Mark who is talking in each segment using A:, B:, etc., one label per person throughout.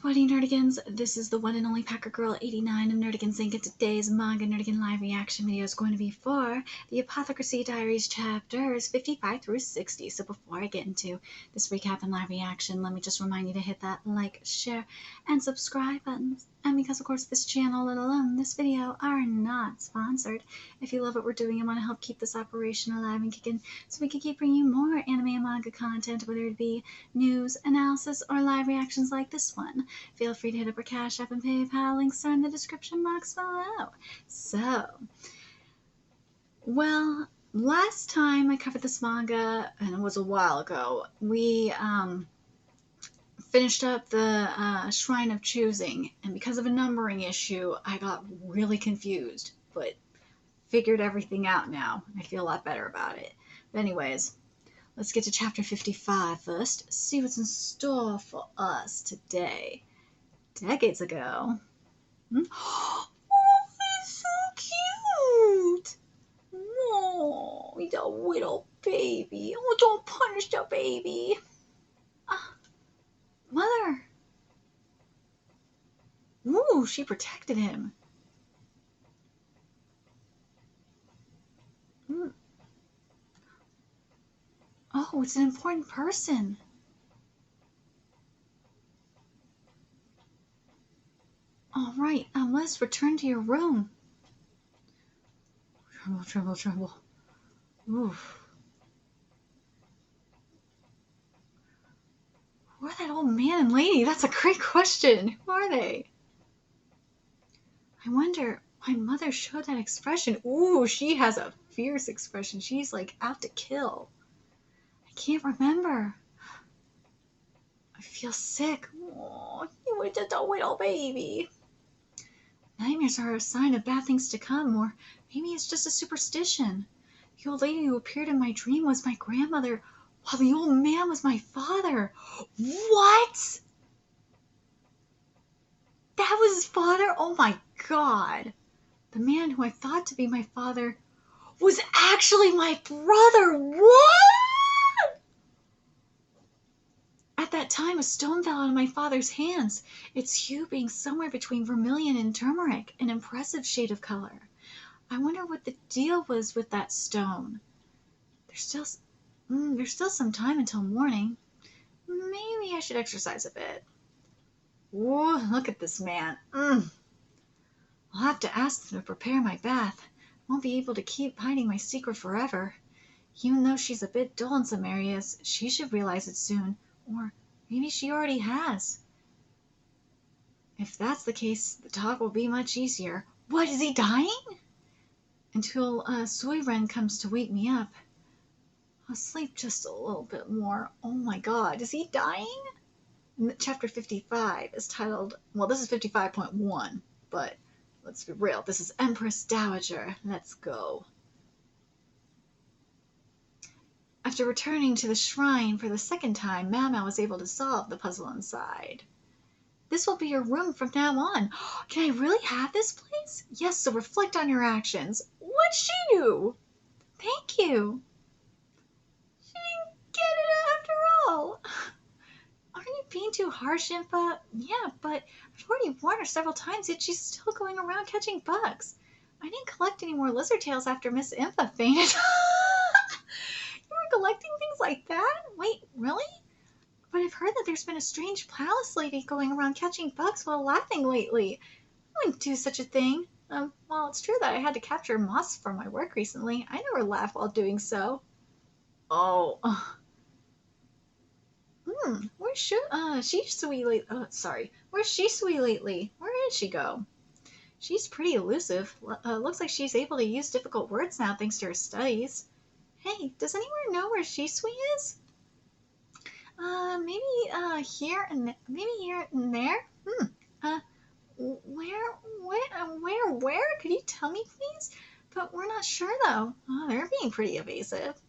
A: everybody, Nerdigans. This is the one and only Packer Girl 89 of Nerdigans Inc. And today's Manga Nerdigan live reaction video is going to be for the Apothecary Diaries chapters 55 through 60. So before I get into this recap and live reaction, let me just remind you to hit that like, share, and subscribe buttons. And because, of course, this channel, let alone this video, are not sponsored, if you love what we're doing and want to help keep this operation alive and kicking so we can keep bringing you more anime and manga content, whether it be news, analysis, or live reactions like this one, feel free to hit up our Cash App and PayPal. Links are in the description box below. So, well, last time I covered this manga, and it was a while ago, we finished up the Shrine of Choosing, and because of a numbering issue, I got really confused, but figured everything out now. I feel a lot better about it. But anyways, let's get to chapter 55 first, see what's in store for us today. Decades ago. Oh, it's so cute! Oh, he's a little baby. Oh, don't punish the baby. Mother! Ooh, she protected him. Oh, it's an important person. All right, let's return to your room. Tremble, tremble, tremble. Oof. Who are that old man and lady? That's a great question. Who are they? I wonder why Mother showed that expression. Ooh, she has a fierce expression. She's like out to kill. I can't remember. I feel sick. Oh, you were just a little baby. Nightmares are a sign of bad things to come, or maybe it's just a superstition. The old lady who appeared in my dream was my grandmother, while the old man was my father. What? That was his father? Oh my god. The man who I thought to be my father was actually my brother. What? At that time, a stone fell out of my father's hands, its hue being somewhere between vermilion and turmeric, an impressive shade of color. I wonder what the deal was with that stone. There's still some time until morning. Maybe I should exercise a bit. Ooh, look at this man. I'll have to ask them to prepare my bath. Won't be able to keep hiding my secret forever. Even though she's a bit dull in some areas, she should realize it soon. Or maybe she already has. If that's the case, the talk will be much easier. What, is he dying? Until Suiren comes to wake me up. I'll sleep just a little bit more. Oh my god, is he dying? Chapter 55 is titled, well, this is 55.1, but let's be real, this is Empress Dowager. Let's go. After returning to the shrine for the second time, Mama was able to solve the puzzle inside. This will be your room from now on. Can I really have this place? Yes, so reflect on your actions. What'd she do? Thank you. She didn't get it after all. Aren't you being too harsh, Impa? Yeah, but I've already warned her several times, yet she's still going around catching bugs. I didn't collect any more lizard tails after Miss Impa fainted. You were collecting things like that? Wait, really? But I've heard that there's been a strange palace lady going around catching bugs while laughing lately. I wouldn't do such a thing. Well, it's true that I had to capture moths for my work recently. I never laugh while doing so. Oh. Where's Shisui lately? Oh, sorry. Where's Shisui lately? Where did she go? She's pretty elusive. Looks like she's able to use difficult words now thanks to her studies. Hey, does anyone know where Shisui is? Maybe here and there. Where? Could you tell me, please? But we're not sure though. Oh, they're being pretty evasive.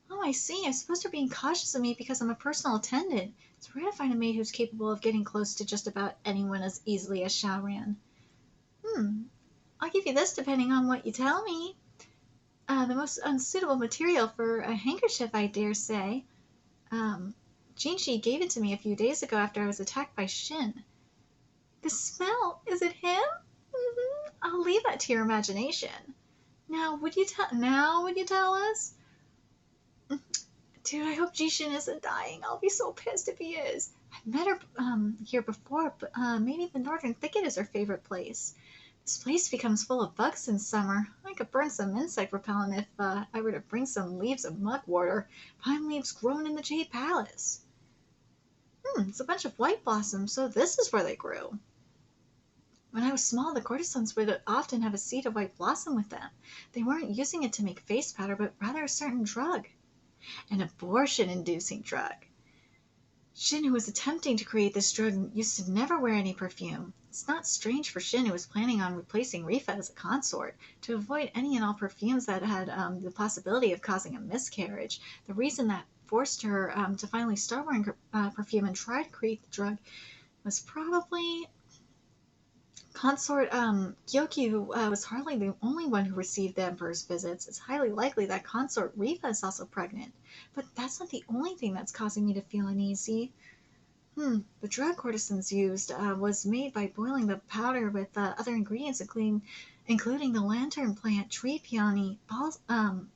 A: Oh, I see. I suppose they're being cautious of me because I'm a personal attendant. It's rare to find a maid who's capable of getting close to just about anyone as easily as Xiaoran. I'll give you this depending on what you tell me. The most unsuitable material for a handkerchief, I dare say. Jinshi gave it to me a few days ago after I was attacked by Shin. The smell, is it him? I'll leave that to your imagination. Now would you tell us? Dude, I hope Jishin isn't dying. I'll be so pissed if he is. I've met her here before, but maybe the northern thicket is her favorite place. This place becomes full of bugs in summer. I could burn some insect repellent if I were to bring some leaves of mugwort or pine leaves grown in the Jade Palace. It's a bunch of white blossoms, so this is where they grew. When I was small, the courtesans would often have a seed of white blossom with them. They weren't using it to make face powder, but rather a certain drug. An abortion-inducing drug. Shin, who was attempting to create this drug, used to never wear any perfume. It's not strange for Shin, who was planning on replacing Rifa as a consort, to avoid any and all perfumes that had the possibility of causing a miscarriage. The reason that forced her to finally start wearing perfume and try to create the drug was probably Consort Gyokyu was hardly the only one who received the Emperor's visits. It's highly likely that Consort Rifa is also pregnant. But that's not the only thing that's causing me to feel uneasy. The drug courtesans used was made by boiling the powder with other ingredients, including the lantern plant, tree peony, balsam,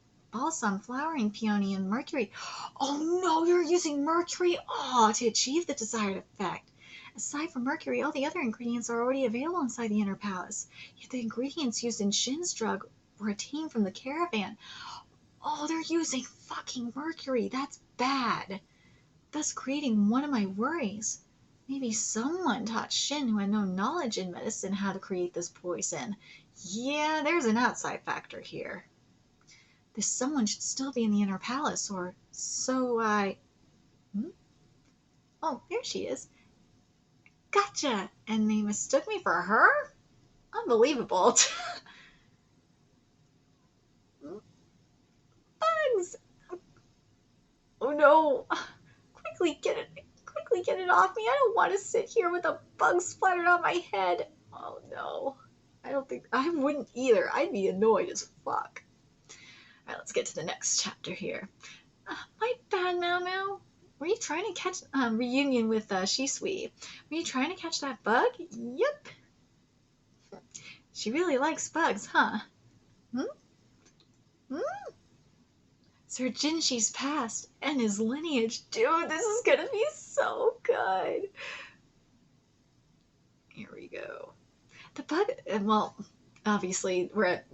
A: flowering peony, and mercury. Oh no, you're using mercury? Oh, to achieve the desired effect. Aside from mercury, all the other ingredients are already available inside the inner palace. Yet the ingredients used in Shin's drug were obtained from the caravan. Oh, they're using fucking mercury. That's bad. Thus creating one of my worries. Maybe someone taught Shin, who had no knowledge in medicine, how to create this poison. Yeah, there's an outside factor here. This someone should still be in the inner palace, or so I... Oh, there she is. Gotcha! And they mistook me for her? Unbelievable. Bugs! Oh no! Quickly get it off me. I don't want to sit here with a bug splattered on my head. Oh no. I wouldn't either. I'd be annoyed as fuck. Alright, let's get to the next chapter here. My bad, Mau Mau. Were you trying to catch reunion with Shisui? Were you trying to catch that bug? Yep. She really likes bugs, huh? Sir Jinshi's past and his lineage. Dude, this is gonna be so good. Here we go. The bug. Well, obviously we're at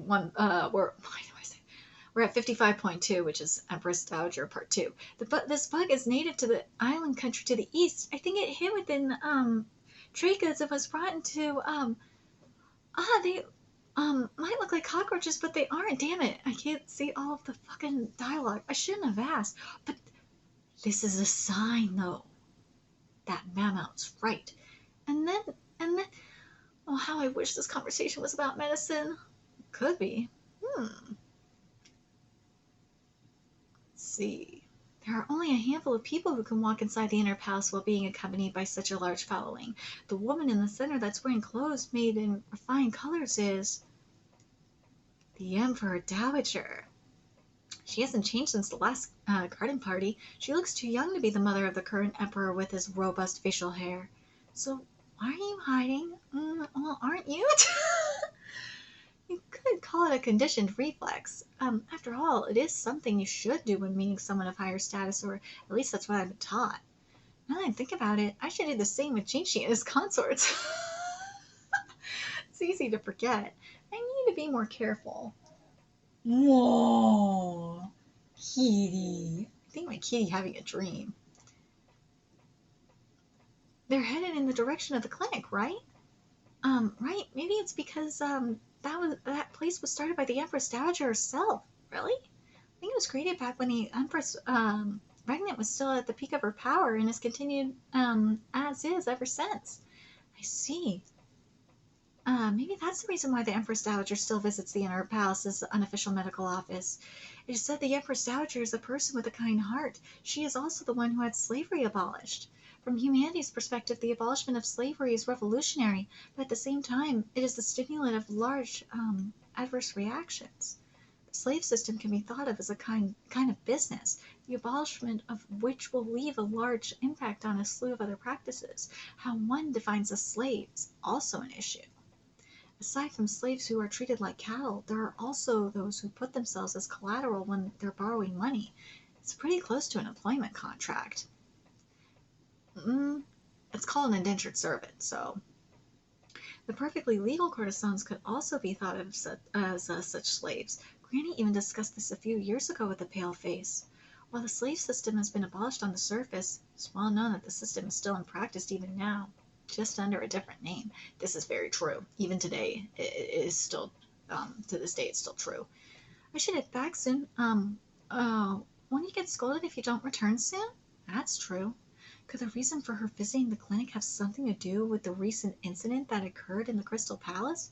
A: we're at 55.2, which is Empress Dowager Part 2. This bug is native to the island country to the east. I think it hid within trade goods and was brought into they might look like cockroaches, but they aren't. Damn it, I can't see all of the fucking dialogue. I shouldn't have asked. But this is a sign, though, that Mammoth's right. And then, oh, how I wish this conversation was about medicine. Could be. Let's see. There are only a handful of people who can walk inside the inner palace while being accompanied by such a large following. The woman in the center that's wearing clothes made in refined colors is the Emperor Dowager. She hasn't changed since the last garden party. She looks too young to be the mother of the current emperor with his robust facial hair. So why are you hiding? Well, aren't you? You could call it a conditioned reflex. After all, it is something you should do when meeting someone of higher status, or at least that's what I've been taught. Now that I think about it, I should do the same with Jinshi and his consorts. It's easy to forget. I need to be more careful. Whoa, kitty. I think my kitty having a dream. They're headed in the direction of the clinic, right? Right. Maybe it's because that place was started by the Empress Dowager herself. Really? I think it was created back when the Empress Regnant was still at the peak of her power and has continued as is ever since. I see. Maybe that's the reason why the Empress Dowager still visits the Inner Palace's unofficial medical office. It is said the Empress Dowager is a person with a kind heart. She is also the one who had slavery abolished. From humanity's perspective, the abolishment of slavery is revolutionary, but at the same time, it is the stimulant of large adverse reactions. The slave system can be thought of as a kind of business. the abolishment of which will leave a large impact on a slew of other practices. How one defines a slave is also an issue. Aside from slaves who are treated like cattle, there are also those who put themselves as collateral when they're borrowing money. It's pretty close to an employment contract. It's called an indentured servant, so. The perfectly legal courtesans could also be thought of as such slaves. Granny even discussed this a few years ago with the pale face. While the slave system has been abolished on the surface, it's well known that the system is still in practice even now, just under a different name. This is very true. Even today, it is still, to this day, it's still true. I should head back soon. Won't you get scolded if you don't return soon? That's true. Could the reason for her visiting the clinic have something to do with the recent incident that occurred in the Crystal Palace?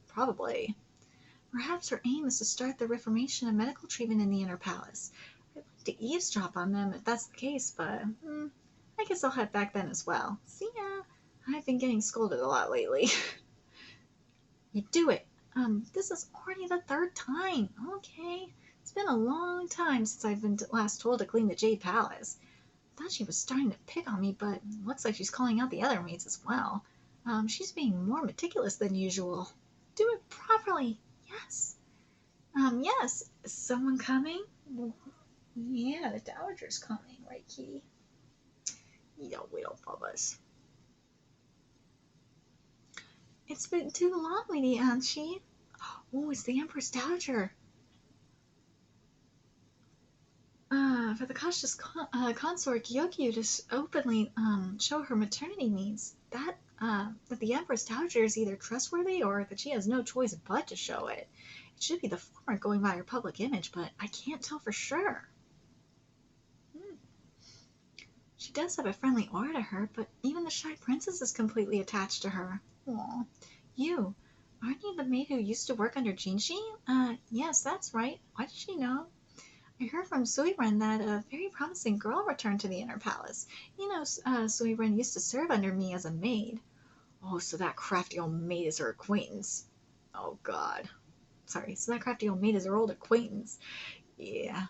A: Probably. Perhaps her aim is to start the reformation of medical treatment in the Inner Palace. I'd like to eavesdrop on them if that's the case, but I guess I'll head back then as well. See ya. I've been getting scolded a lot lately. You do it. This is already the third time. Okay. It's been a long time since I've been last told to clean the Jade Palace. I thought she was starting to pick on me, but looks like she's calling out the other maids as well. She's being more meticulous than usual. Do it properly. Yes. Yes. Is someone coming? Yeah, the Dowager's coming, right, Kitty? You don't wait up us. It's been too long, Lady Anshi. Oh, it's the Empress Dowager. For the cautious consort Gyokyu to openly show her maternity needs, that the Empress Dowager is either trustworthy or that she has no choice but to show it. It should be the former going by her public image, but I can't tell for sure. She does have a friendly aura to her, but even the shy princess is completely attached to her. Aw. You, aren't you the maid who used to work under Jinshi? Yes, that's right. Why did she know? I heard from Suiren that a very promising girl returned to the Inner Palace. You know, Suiren used to serve under me as a maid. Oh, so that crafty old maid is her acquaintance. Oh, God. Sorry, so that crafty old maid is her old acquaintance. Yeah.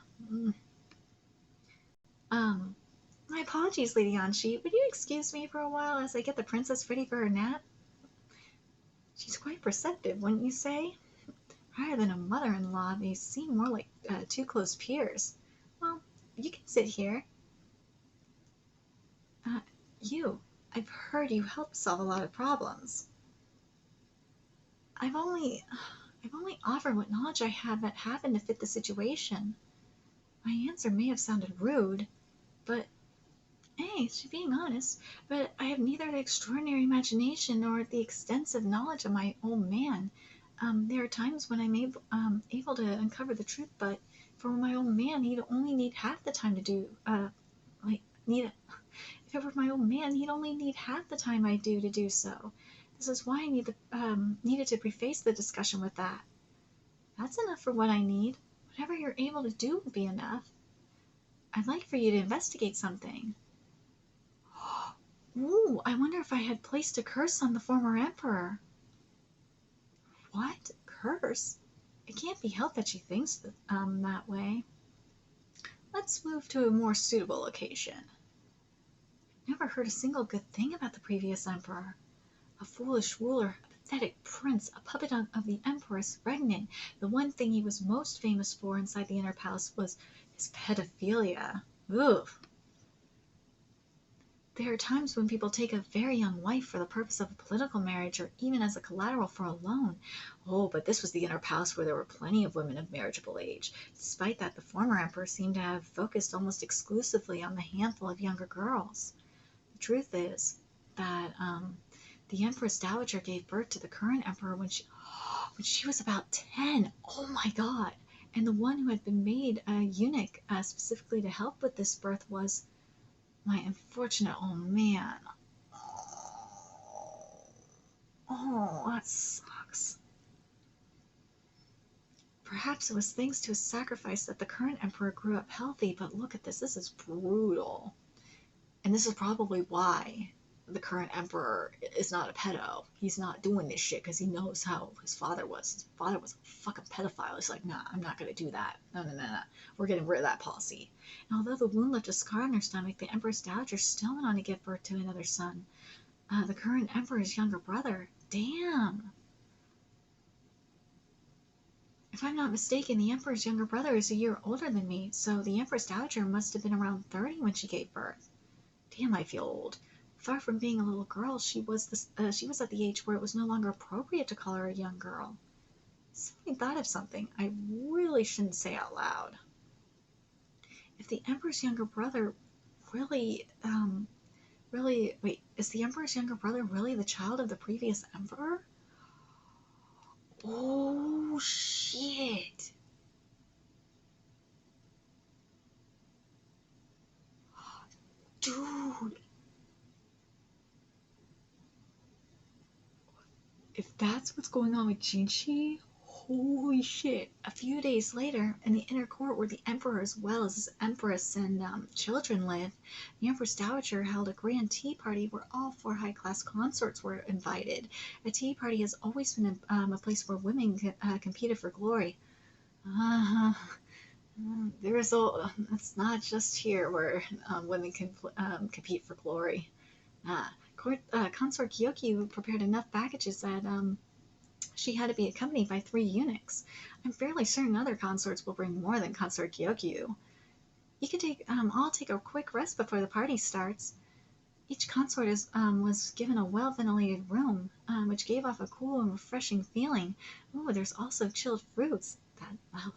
A: My apologies, Lady Anshi. Would you excuse me for a while as I get the princess ready for her nap? She's quite perceptive, wouldn't you say? Rather than a mother-in-law, they seem more like two close peers. Well, you can sit here. I've heard you help solve a lot of problems. I've only offered what knowledge I have that happened to fit the situation. My answer may have sounded rude, but hey, she's being honest. But I have neither the extraordinary imagination nor the extensive knowledge of my old man. There are times when I'm able to uncover the truth, but for my old man, he'd only need half the time to do. If it were my old man, he'd only need half the time I do to do so. This is why I needed to preface the discussion with that. That's enough for what I need. Whatever you're able to do will be enough. I'd like for you to investigate something. Ooh, I wonder if I had placed a curse on the former emperor. What? Curse? It can't be helped that she thinks that way. Let's move to a more suitable location. I've never heard a single good thing about the previous emperor. A foolish ruler, a pathetic prince, a puppet of the Empress Regnant. The one thing he was most famous for inside the Inner Palace was his pedophilia. Oof. There are times when people take a very young wife for the purpose of a political marriage or even as a collateral for a loan. Oh, but this was the Inner Palace where there were plenty of women of marriageable age. Despite that, the former emperor seemed to have focused almost exclusively on the handful of younger girls. The truth is that the Empress Dowager gave birth to the current emperor when she was about 10. Oh my God! And the one who had been made a eunuch specifically to help with this birth was my unfortunate old man. Oh, that sucks. Perhaps it was thanks to his sacrifice that the current emperor grew up healthy, but look at this. This is brutal. And this is probably why the current emperor is not a pedo. He's not doing this shit because he knows how his father was. His father was a fucking pedophile. He's like, nah, I'm not going to do that. No, no, no, no. We're getting rid of that policy. And although the wound left a scar on her stomach, the Empress Dowager still went on to give birth to another son. The current emperor's younger brother. Damn. If I'm not mistaken, the emperor's younger brother is a year older than me, so the Empress Dowager must have been around 30 when she gave birth. Damn, I feel old. Far from being a little girl, she was at the age where it was no longer appropriate to call her a young girl. Suddenly thought of something I really shouldn't say out loud. If the Emperor's younger brother wait, is the Emperor's younger brother really the child of the previous emperor? Oh, shit. Dude. If that's what's going on with Jinshi, holy shit. A few days later, in the inner court where the emperor as well as his empress and children lived, the Empress Dowager held a grand tea party where all 4 high-class consorts were invited. A tea party has always been a place where women competed for glory. It's not just here where women can compete for glory. Consort Kyoki prepared enough packages that she had to be accompanied by 3 eunuchs. I'm fairly certain other consorts will bring more than Consort Gyokyu. You can all take a quick rest before the party starts. Each consort was given a well-ventilated room, which gave off a cool and refreshing feeling. Oh, there's also chilled fruits.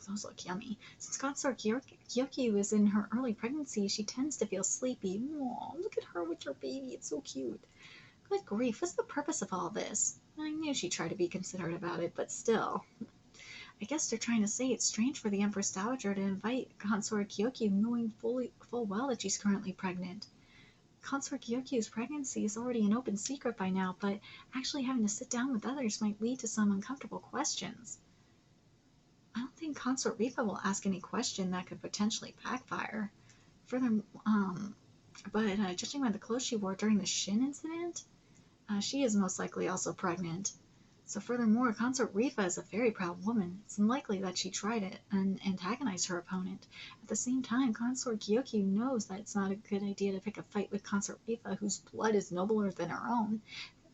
A: Those look yummy. Since Consort Gyokyu is in her early pregnancy, she tends to feel sleepy. Aw, look at her with her baby. It's so cute. Good grief, what's the purpose of all this? I knew she'd try to be considerate about it, but still. I guess they're trying to say it's strange for the Empress Dowager to invite Consort Gyokyu knowing full well that she's currently pregnant. Consort Gyokyu's pregnancy is already an open secret by now, but actually having to sit down with others might lead to some uncomfortable questions. I don't think Consort Rifa will ask any question that could potentially backfire. But judging by the clothes she wore during the Shin incident, she is most likely also pregnant. So furthermore, Consort Rifa is a very proud woman. It's unlikely that she tried it and antagonized her opponent. At the same time, Consort Gyokyu knows that it's not a good idea to pick a fight with Consort Rifa, whose blood is nobler than her own.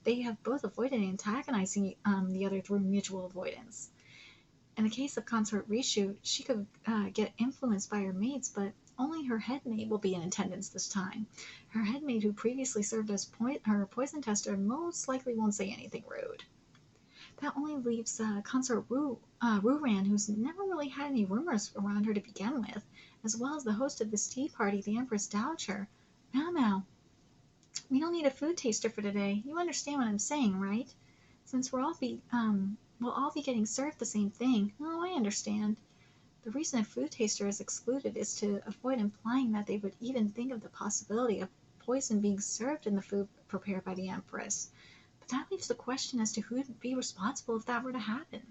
A: They have both avoided antagonizing the other through mutual avoidance. In the case of Consort Rishu, she could get influenced by her maids, but only her head maid will be in attendance this time. Her head maid, who previously served as her poison tester, most likely won't say anything rude. That only leaves Consort Ruran, who's never really had any rumors around her to begin with, as well as the host of this tea party, the Empress Dowager. Now, we don't need a food taster for today. You understand what I'm saying, right? Since we'll all be getting served the same thing. Oh, I understand. The reason a food taster is excluded is to avoid implying that they would even think of the possibility of poison being served in the food prepared by the Empress. But that leaves the question as to who would be responsible if that were to happen.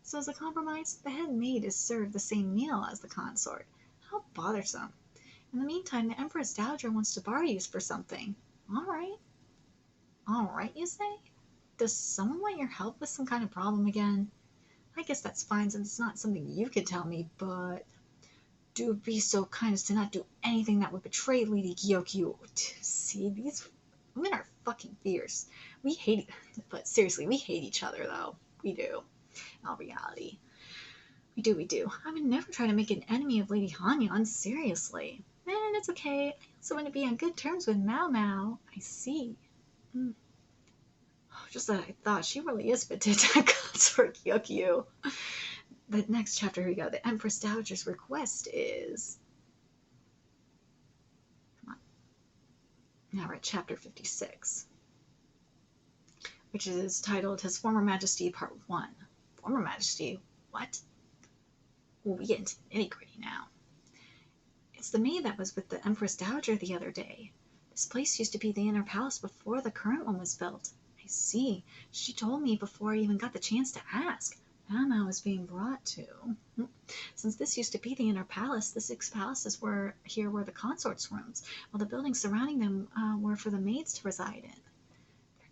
A: So as a compromise, the head maid is served the same meal as the consort. How bothersome. In the meantime, the Empress Dowager wants to borrow you for something. All right, you say? Does someone want your help with some kind of problem again? I guess that's fine since it's not something you could tell me, but do be so kind as to not do anything that would betray Lady Gyokyu. See, these women are fucking fierce. But seriously, we hate each other though. We do. In all reality. We do. I would never try to make an enemy of Lady Hanyan, seriously. And it's okay. I also want to be on good terms with Mao Mao. I see. Just that I thought she really is fit to attack Consort Gyokyu. The next chapter, here we go. The Empress Dowager's request is... Come on. Now we're at chapter 56, which is titled His Former Majesty Part 1. Former Majesty? What? Well, we get into nitty-gritty now. It's the maid that was with the Empress Dowager the other day. This place used to be the inner palace before the current one was built. I see. She told me before I even got the chance to ask. Mao is being brought to. Since this used to be the inner palace, the 6 palaces were the consort's rooms, while the buildings surrounding them were for the maids to reside in.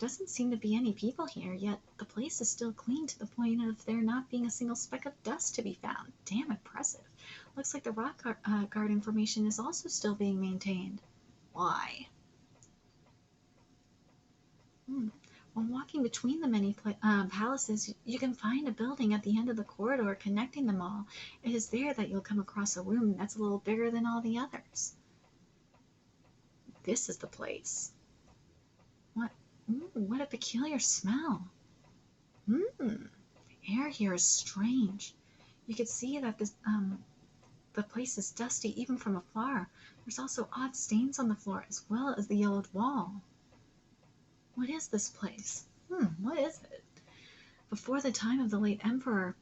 A: doesn't seem to be any people here, yet the place is still clean to the point of there not being a single speck of dust to be found. Damn impressive. Looks like the rock guard information is also still being maintained. Why? When walking between the many palaces, you can find a building at the end of the corridor connecting them all. It is there that you'll come across a room that's a little bigger than all the others. This is the place. What? What a peculiar smell. The air here is strange. You can see that the place is dusty even from afar. There's also odd stains on the floor as well as the yellowed wall. What is this place? What is it? Before the time of the late emperor,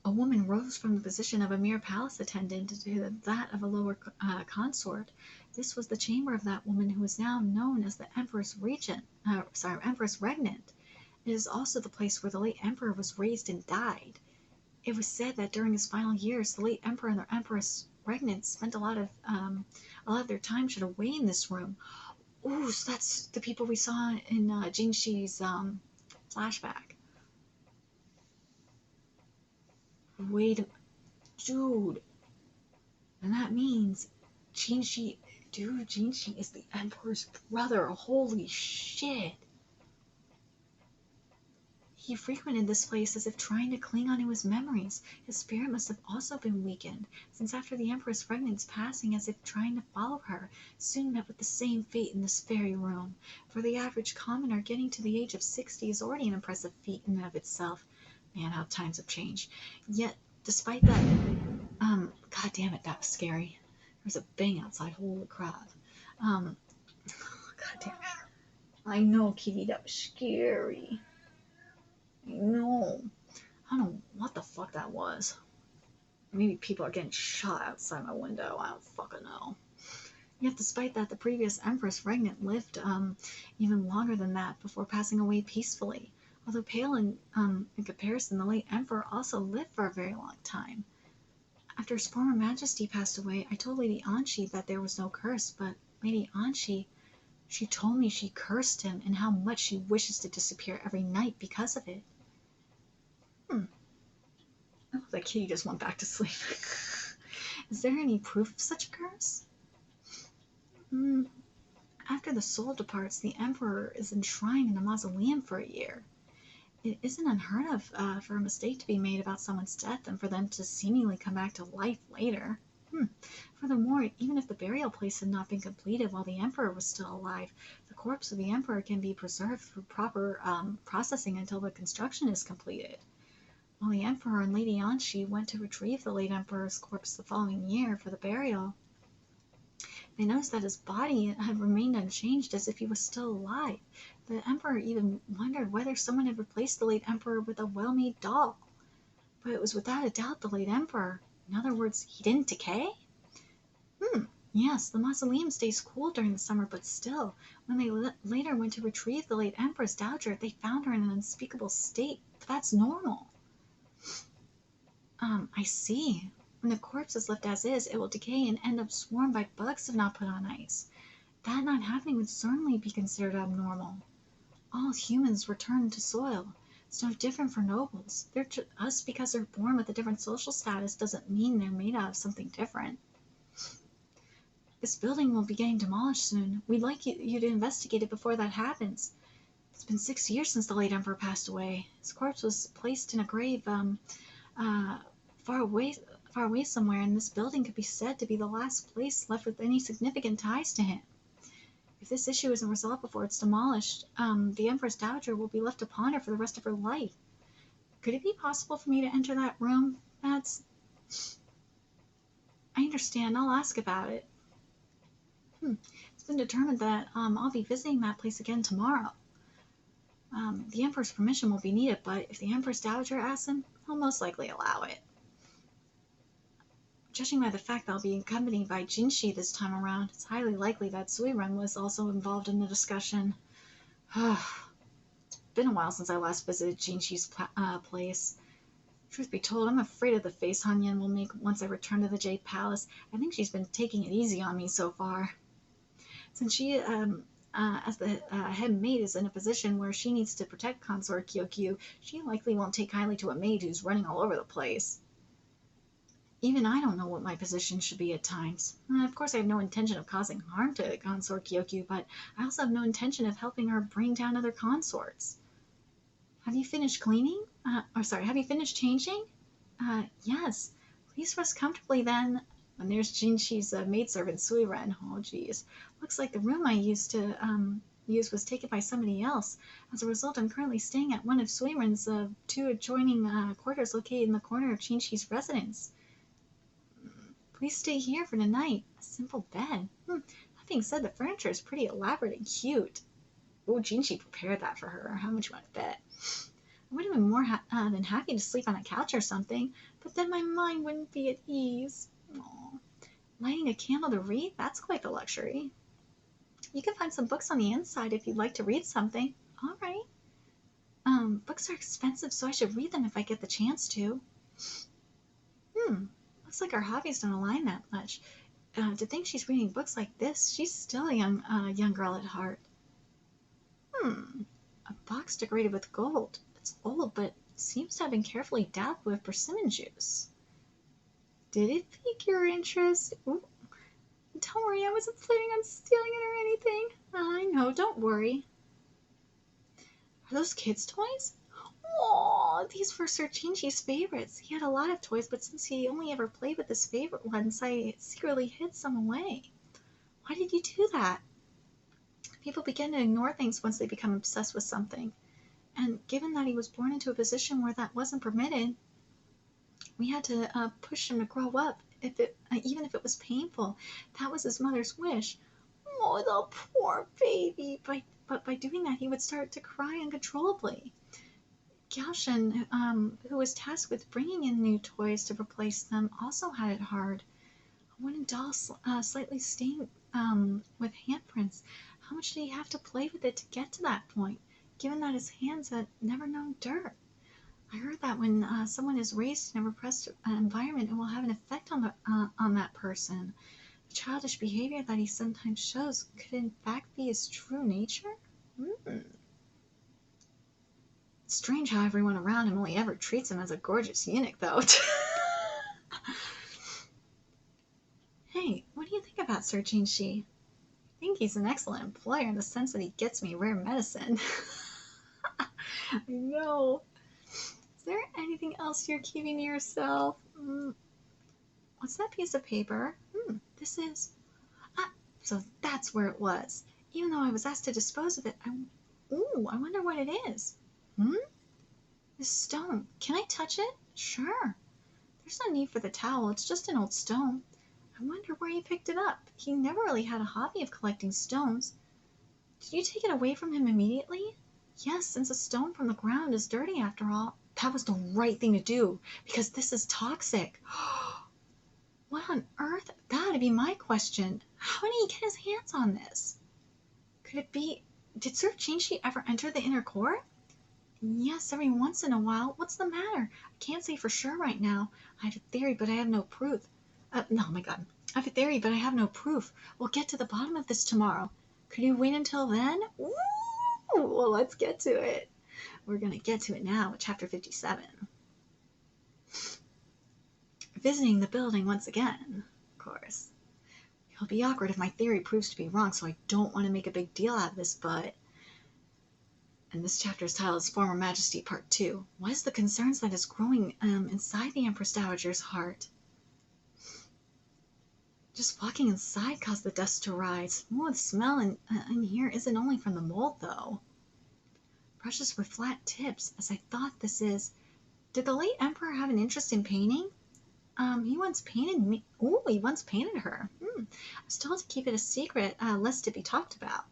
A: a woman rose from the position of a mere palace attendant to that of a lower consort. This was the chamber of that woman who is now known as the Empress Empress Regnant. It is also the place where the late emperor was raised and died. It was said that during his final years, the late emperor and the Empress Regnant spent a lot of their time shut away in this room. Ooh, so that's the people we saw in JINSHI'S flashback. Wait, dude. And that means JINSHI is the Emperor's brother. Holy shit. He frequented this place as if trying to cling on to his memories. His spirit must have also been weakened, since after the Empress Regnant's passing, as if trying to follow her, soon met with the same fate in this very room. For the average commoner, getting to the age of 60 is already an impressive feat in and of itself. Man, how times have changed. Yet, despite that, god damn it, that was scary. There's a bang outside, holy crap. God damn it. I know, Kitty, that was scary. No, I don't know what the fuck that was. Maybe people are getting shot outside my window. I don't fucking know. Yet despite that, the previous Empress Regnant lived even longer than that before passing away peacefully. Although pale in comparison, the late Emperor also lived for a very long time. After his former majesty passed away, I told Lady Anshi that there was no curse, but Lady Anshi, she told me she cursed him and how much she wishes to disappear every night because of it. Oh, that kitty just went back to sleep. Is there any proof of such a curse? After the soul departs, the Emperor is enshrined in a mausoleum for a year. It isn't unheard of for a mistake to be made about someone's death and for them to seemingly come back to life later. Furthermore, even if the burial place had not been completed while the Emperor was still alive, the corpse of the Emperor can be preserved through proper processing until the construction is completed. While the Emperor and Lady Anshi went to retrieve the late Emperor's corpse the following year for the burial, they noticed that his body had remained unchanged as if he was still alive. The Emperor even wondered whether someone had replaced the late Emperor with a well-made doll. But it was without a doubt the late Emperor. In other words, he didn't decay? Yes, the mausoleum stays cool during the summer, but still, when they later went to retrieve the late Empress Dowager, they found her in an unspeakable state. But that's normal. I see. When the corpse is left as is, it will decay and end up swarmed by bugs if not put on ice. That not happening would certainly be considered abnormal. All humans return to soil. It's no different for nobles. They're us because they're born with a different social status doesn't mean they're made out of something different. This building will be getting demolished soon. We'd like you to investigate it before that happens. It's been 6 years since the late Emperor passed away. His corpse was placed in a grave far away somewhere, and this building could be said to be the last place left with any significant ties to him. If this issue isn't resolved before it's demolished, the Empress Dowager will be left to ponder for the rest of her life. Could it be possible for me to enter that room, Mads? I understand. I'll ask about it. It's been determined that I'll be visiting that place again tomorrow. The Emperor's permission will be needed, but if the Empress Dowager asks him, he'll most likely allow it. Judging by the fact that I'll be accompanied by JINSHI this time around, it's highly likely that Suiren was also involved in the discussion. It's been a while since I last visited JINSHI'S place. Truth be told, I'm afraid of the face Hanyan will make once I return to the Jade Palace. I think she's been taking it easy on me so far. Since she As the head maid is in a position where she needs to protect Consort Kyokyu, she likely won't take kindly to a maid who's running all over the place. Even I don't know what my position should be at times. Of course, I have no intention of causing harm to Consort Kyokyu, but I also have no intention of helping her bring down other consorts. Have you finished cleaning? Have you finished changing? Yes. Please rest comfortably then. And there's JINSHI'S maidservant, Suiren. Oh, geez. Looks like the room I used to use was taken by somebody else. As a result, I'm currently staying at one of Suiren's two adjoining quarters located in the corner of JINSHI'S residence. Please stay here for the night. A simple bed. That being said, the furniture is pretty elaborate and cute. Oh, JINSHI prepared that for her. How much you want to bet? I would have been more than happy to sleep on a couch or something, but then my mind wouldn't be at ease. Aww. Lighting a candle to read? That's quite the luxury. You can find some books on the inside if you'd like to read something. All right. Books are expensive, so I should read them if I get the chance to. Looks like our hobbies don't align that much. To think she's reading books like this, she's still a young girl at heart. A box decorated with gold. It's old, but seems to have been carefully dabbed with persimmon juice. Did it pique your interest? Ooh. Don't worry, I wasn't planning on stealing it or anything. I know, don't worry. Are those kids' toys? Aww, these were Sir JINSHI'S favorites. He had a lot of toys, but since he only ever played with his favorite ones, I secretly hid some away. Why did you do that? People begin to ignore things once they become obsessed with something. And given that he was born into a position where that wasn't permitted, we had to push him to grow up, even if it was painful. That was his mother's wish. Oh, the poor baby. But by doing that, he would start to cry uncontrollably. Gyaoshin, who was tasked with bringing in new toys to replace them, also had it hard. A wooden doll slightly stained with handprints. How much did he have to play with it to get to that point, given that his hands had never known dirt? I heard that when someone is raised in a repressed environment, it will have an effect on that person. The childish behavior that he sometimes shows could in fact be his true nature? It's strange how everyone around him only ever treats him as a gorgeous eunuch, though. Hey, what do you think about Sir JINSHI? I think he's an excellent employer in the sense that he gets me rare medicine. I know. Is there anything else you're keeping to yourself? What's that piece of paper? This is... so that's where it was. Even though I was asked to dispose of it, I wonder what it is. This stone. Can I touch it? Sure. There's no need for the towel. It's just an old stone. I wonder where he picked it up. He never really had a hobby of collecting stones. Did you take it away from him immediately? Yes, since a stone from the ground is dirty after all. That was the right thing to do, because this is toxic. What on earth? That'd be my question. How did he get his hands on this? Could it be... Did Sir JINSHI ever enter the inner court? Yes, every once in a while. What's the matter? I can't say for sure right now. I have a theory, but I have no proof. No, my God. I have a theory, but I have no proof. We'll get to the bottom of this tomorrow. Could you wait until then? Ooh, well, let's get to it. We're going to get to it now with Chapter 57. Visiting the building once again, of course. It'll be awkward if my theory proves to be wrong, so I don't want to make a big deal out of this, but... And this chapter's title is Former Majesty Part 2. What is the concerns that is growing inside the Empress Dowager's heart? Just walking inside caused the dust to rise. The smell in here isn't only from the mold, though. Brushes with flat tips, as I thought this is. Did the late Emperor have an interest in painting? He once painted me. Ooh, he once painted her. I was told to keep it a secret, lest it be talked about.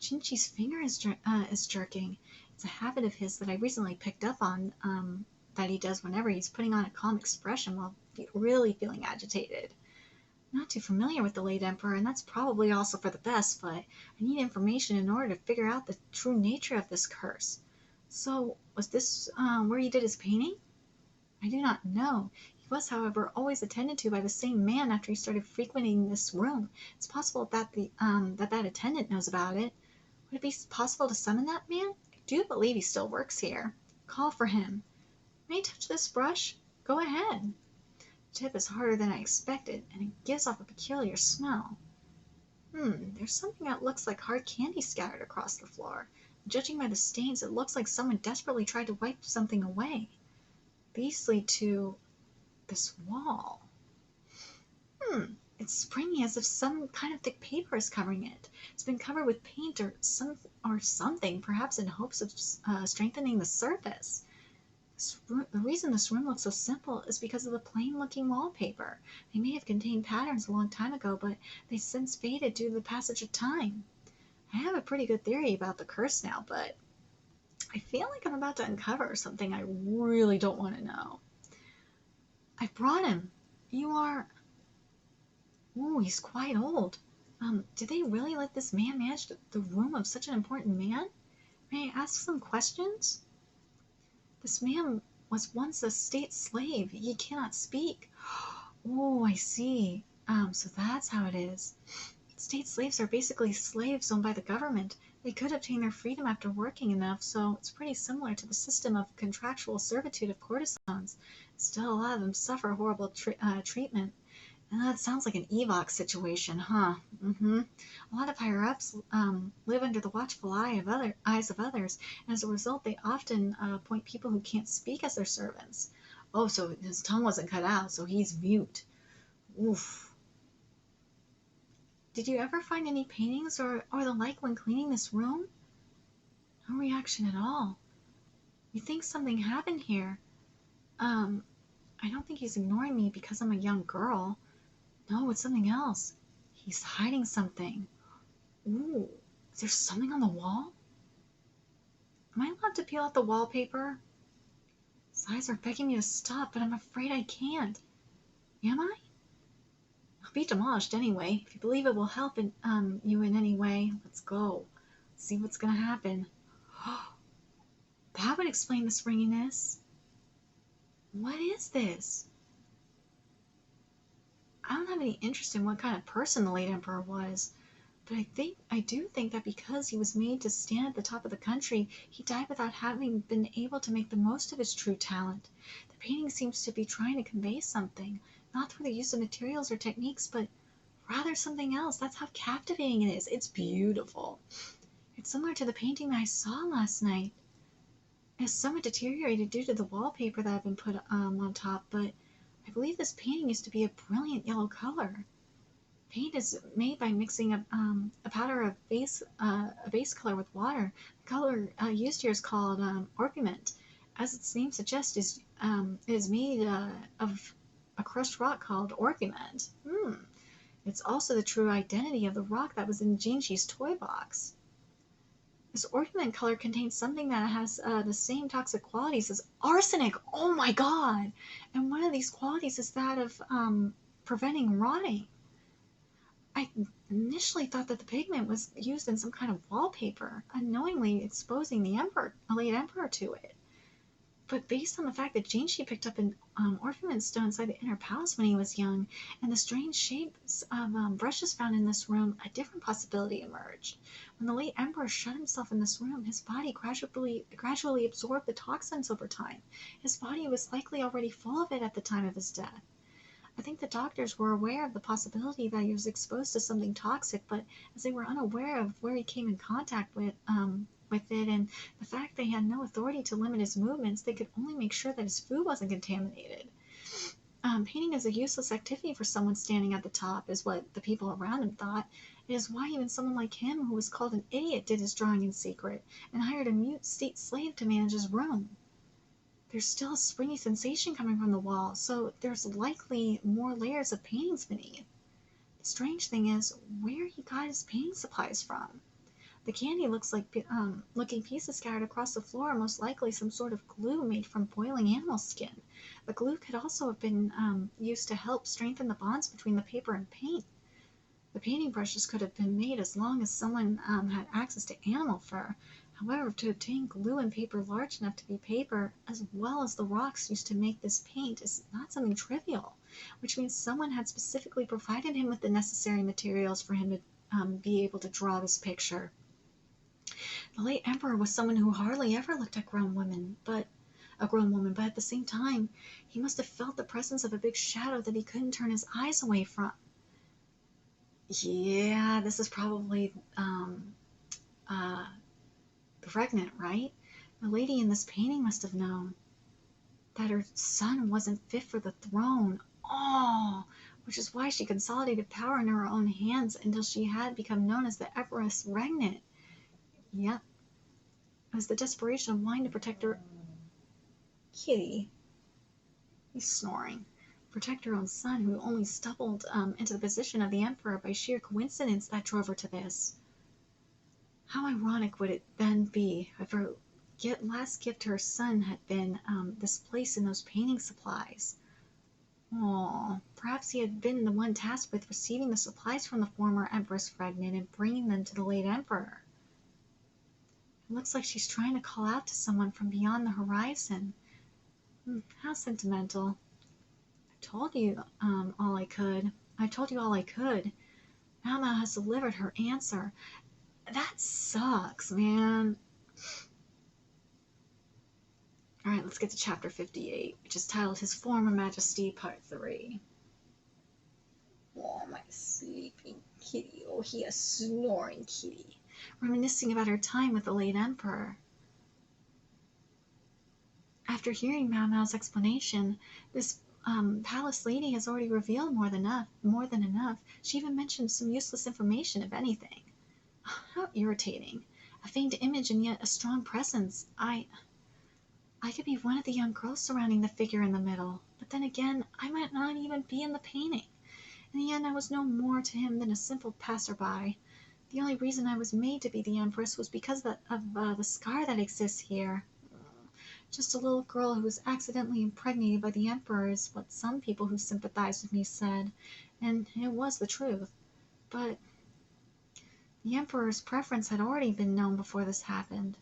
A: JINSHI'S finger is jerking. It's a habit of his that I recently picked up on, that he does whenever he's putting on a calm expression while really feeling agitated. I'm not too familiar with the late Emperor, and that's probably also for the best, but I need information in order to figure out the true nature of this curse. So, was this where he did his painting? I do not know. He was, however, always attended to by the same man after he started frequenting this room. It's possible that that attendant knows about it. Would it be possible to summon that man? I do believe he still works here. Call for him. May I touch this brush? Go ahead. The tip is harder than I expected, and it gives off a peculiar smell. There's something that looks like hard candy scattered across the floor. Judging by the stains, it looks like someone desperately tried to wipe something away. These lead to this wall. It's springy as if some kind of thick paper is covering it. It's been covered with paint or something, perhaps in hopes of strengthening the surface. The reason this room looks so simple is because of the plain-looking wallpaper. They may have contained patterns a long time ago, but they've since faded due to the passage of time. I have a pretty good theory about the curse now, but I feel like I'm about to uncover something I really don't want to know. I brought him. You are... Ooh, he's quite old. Did they really let this man manage the room of such an important man? May I ask some questions? This man was once a state slave. He cannot speak. Oh, I see. So that's how it is. State slaves are basically slaves owned by the government. They could obtain their freedom after working enough, so it's pretty similar to the system of contractual servitude of courtesans. Still, a lot of them suffer horrible treatment. And that sounds like an Evox situation, huh? A lot of higher-ups live under the watchful eyes of others, and as a result, they often appoint people who can't speak as their servants. Oh, so his tongue wasn't cut out, so he's mute. Oof. Did you ever find any paintings or the like when cleaning this room? No reaction at all. You think something happened here? I don't think he's ignoring me because I'm a young girl. No, it's something else. He's hiding something. Ooh, is there something on the wall? Am I allowed to peel out the wallpaper? His eyes are begging me to stop, but I'm afraid I can't. Am I? I'll be demolished anyway. If you believe it will help you in any way, let's go. See what's gonna happen. That would explain the springiness. What is this? I don't have any interest in what kind of person the late emperor was, but I do think that because he was made to stand at the top of the country, he died without having been able to make the most of his true talent. The painting seems to be trying to convey something, not through the use of materials or techniques, but rather something else. That's how captivating it is. It's beautiful. It's similar to the painting that I saw last night. It's somewhat deteriorated due to the wallpaper that had been put on top, but I believe this painting used to be a brilliant yellow color. Paint is made by mixing a powder of base color with water. The color used here is called orpiment. As its name suggests, it is made of a crushed rock called orpiment. It's also the true identity of the rock that was in JINSHI'S toy box. This orpiment color contains something that has the same toxic qualities as arsenic. Oh my god! And one of these qualities is that of preventing rotting. I initially thought that the pigment was used in some kind of wallpaper, unknowingly exposing the late emperor to it. But based on the fact that JINSHI picked up an orpiment stone inside the inner palace when he was young, and the strange shapes of brushes found in this room, a different possibility emerged. When the late emperor shut himself in this room, his body gradually absorbed the toxins over time. His body was likely already full of it at the time of his death. I think the doctors were aware of the possibility that he was exposed to something toxic, but as they were unaware of where he came in contact with it, and the fact they had no authority to limit his movements, they could only make sure that his food wasn't contaminated. Painting is a useless activity for someone standing at the top, is what the people around him thought. It is why even someone like him, who was called an idiot, did his drawing in secret, and hired a mute state slave to manage his room. There's still a springy sensation coming from the wall, so there's likely more layers of paintings beneath. The strange thing is where he got his painting supplies from. The candy looks like looking pieces scattered across the floor are most likely some sort of glue made from boiling animal skin. The glue could also have been used to help strengthen the bonds between the paper and paint. The painting brushes could have been made as long as someone had access to animal fur. However, to obtain glue and paper large enough to be paper, as well as the rocks used to make this paint, is not something trivial, which means someone had specifically provided him with the necessary materials for him to be able to draw this picture. The late emperor was someone who hardly ever looked at a grown woman, but at the same time, he must have felt the presence of a big shadow that he couldn't turn his eyes away from. Yeah, this is probably uh, pregnant, right? The lady in this painting must have known that her son wasn't fit for the throne. Oh, which is why she consolidated power in her own hands until she had become known as the Empress Regnant. Yep, it was the desperation of wanting to protect her kitty. He's snoring. Protect her own son, who only stumbled into the position of the emperor by sheer coincidence, that drove her to this. How ironic would it then be if her last gift to her son had been this place in those painting supplies? Oh, perhaps he had been the one tasked with receiving the supplies from the former Empress Regnant and bringing them to the late emperor. It looks like she's trying to call out to someone from beyond the horizon. How sentimental. I told you all I could. I told you all I could. Mama has delivered her answer. That sucks, man. Alright, let's get to chapter 58, which is titled His Former Majesty, Part 3. Oh, my sleeping kitty. Oh, he a snoring kitty. Reminiscing about her time with the late emperor. After hearing Mao Mao's explanation, this palace lady has already revealed more than enough. She even mentioned some useless information, if anything. How irritating. A faint image and yet a strong presence. I could be one of the young girls surrounding the figure in the middle, but then again, I might not even be in the painting. In the end, I was no more to him than a simple passerby. The only reason I was made to be the Empress was because of the scar that exists here. Just a little girl who was accidentally impregnated by the Emperor is what some people who sympathized with me said, and it was the truth. But the Emperor's preference had already been known before this happened.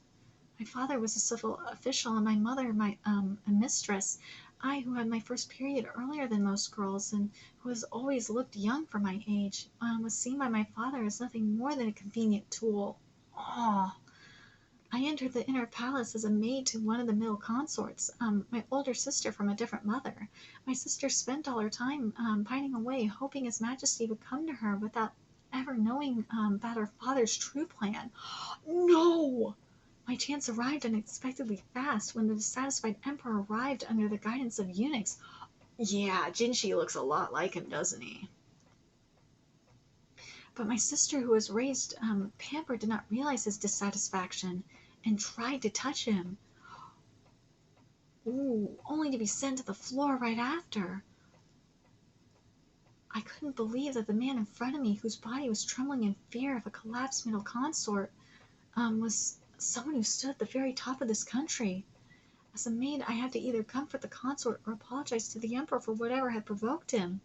A: My father was a civil official and my mother a mistress. I, who had my first period earlier than most girls and who has always looked young for my age, was seen by my father as nothing more than a convenient tool. Oh, I entered the inner palace as a maid to one of the middle consorts, my older sister from a different mother. My sister spent all her time pining away, hoping His Majesty would come to her without ever knowing about her father's true plan. No! My chance arrived unexpectedly fast when the dissatisfied emperor arrived under the guidance of eunuchs. Yeah, Jinshi looks a lot like him, doesn't he? But my sister, who was raised pampered, did not realize his dissatisfaction and tried to touch him. Ooh, only to be sent to the floor right after. I couldn't believe that the man in front of me, whose body was trembling in fear of a collapsed middle consort, was someone who stood at the very top of this country. As a maid, I had to either comfort the consort or apologize to the emperor for whatever had provoked him.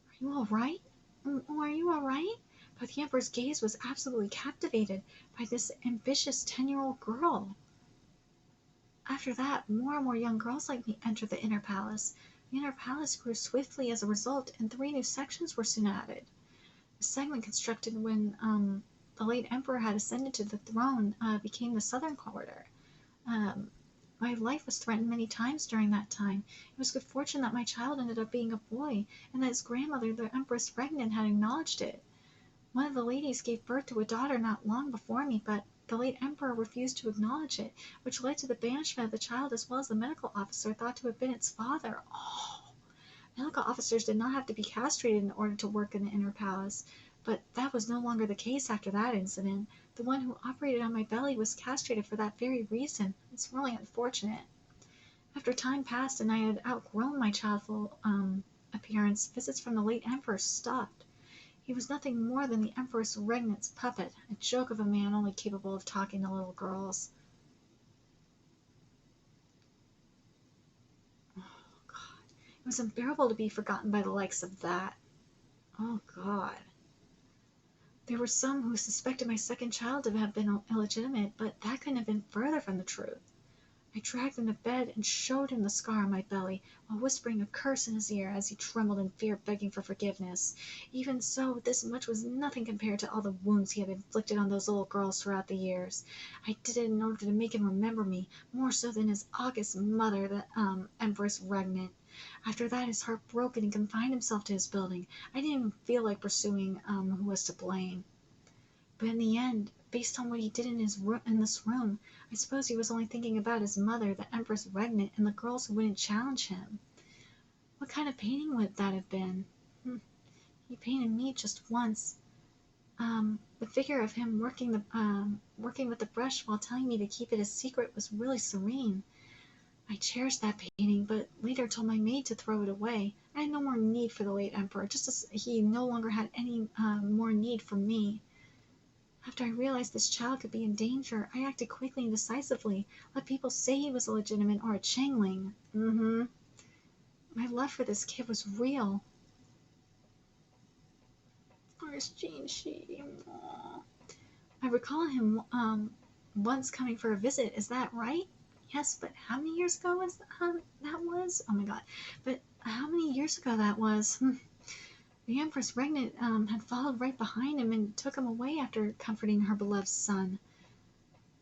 A: Are you all right? Oh, are you all right? But the emperor's gaze was absolutely captivated by this ambitious 10-year-old girl. After that, more and more young girls like me entered the inner palace. The inner palace grew swiftly as a result, and 3 new sections were soon added. The segment constructed when the late emperor had ascended to the throne became the southern quarter. My life was threatened many times during that time. It was good fortune that my child ended up being a boy, and that his grandmother, the Empress Regnant, had acknowledged it. One of the ladies gave birth to a daughter not long before me, but the late emperor refused to acknowledge it, which led to the banishment of the child as well as the medical officer thought to have been its father. Oh! Medical officers did not have to be castrated in order to work in the inner palace, but that was no longer the case after that incident. The one who operated on my belly was castrated for that very reason. It's really unfortunate. After time passed and I had outgrown my childful appearance, visits from the late emperor stopped. He was nothing more than the Empress Regnant's puppet, a joke of a man only capable of talking to little girls. Oh, God. It was unbearable to be forgotten by the likes of that. Oh, God. There were some who suspected my second child to have been illegitimate, but that couldn't have been further from the truth. I dragged him to bed and showed him the scar on my belly, while whispering a curse in his ear as he trembled in fear, begging for forgiveness. Even so, this much was nothing compared to all the wounds he had inflicted on those little girls throughout the years. I did it in order to make him remember me, more so than his august mother, the Empress Regnant. After that, his heart broke and he confined himself to his building. I didn't even feel like pursuing who was to blame. But in the end, based on what he did in this room, I suppose he was only thinking about his mother, the Empress Regnant, and the girls who wouldn't challenge him. What kind of painting would that have been? He painted me just once. The figure of him working with the brush while telling me to keep it a secret was really serene. I cherished that painting, but later told my maid to throw it away. I had no more need for the late emperor, just as he no longer had any more need for me. After I realized this child could be in danger, I acted quickly and decisively. Let people say he was illegitimate or a changeling. My love for this kid was real. Where's Jinshi? Aww. I recall him once coming for a visit. Is that right? Yes, but how many years ago was that was? Oh my god. But how many years ago that was? The Empress Regnant had followed right behind him and took him away after comforting her beloved son.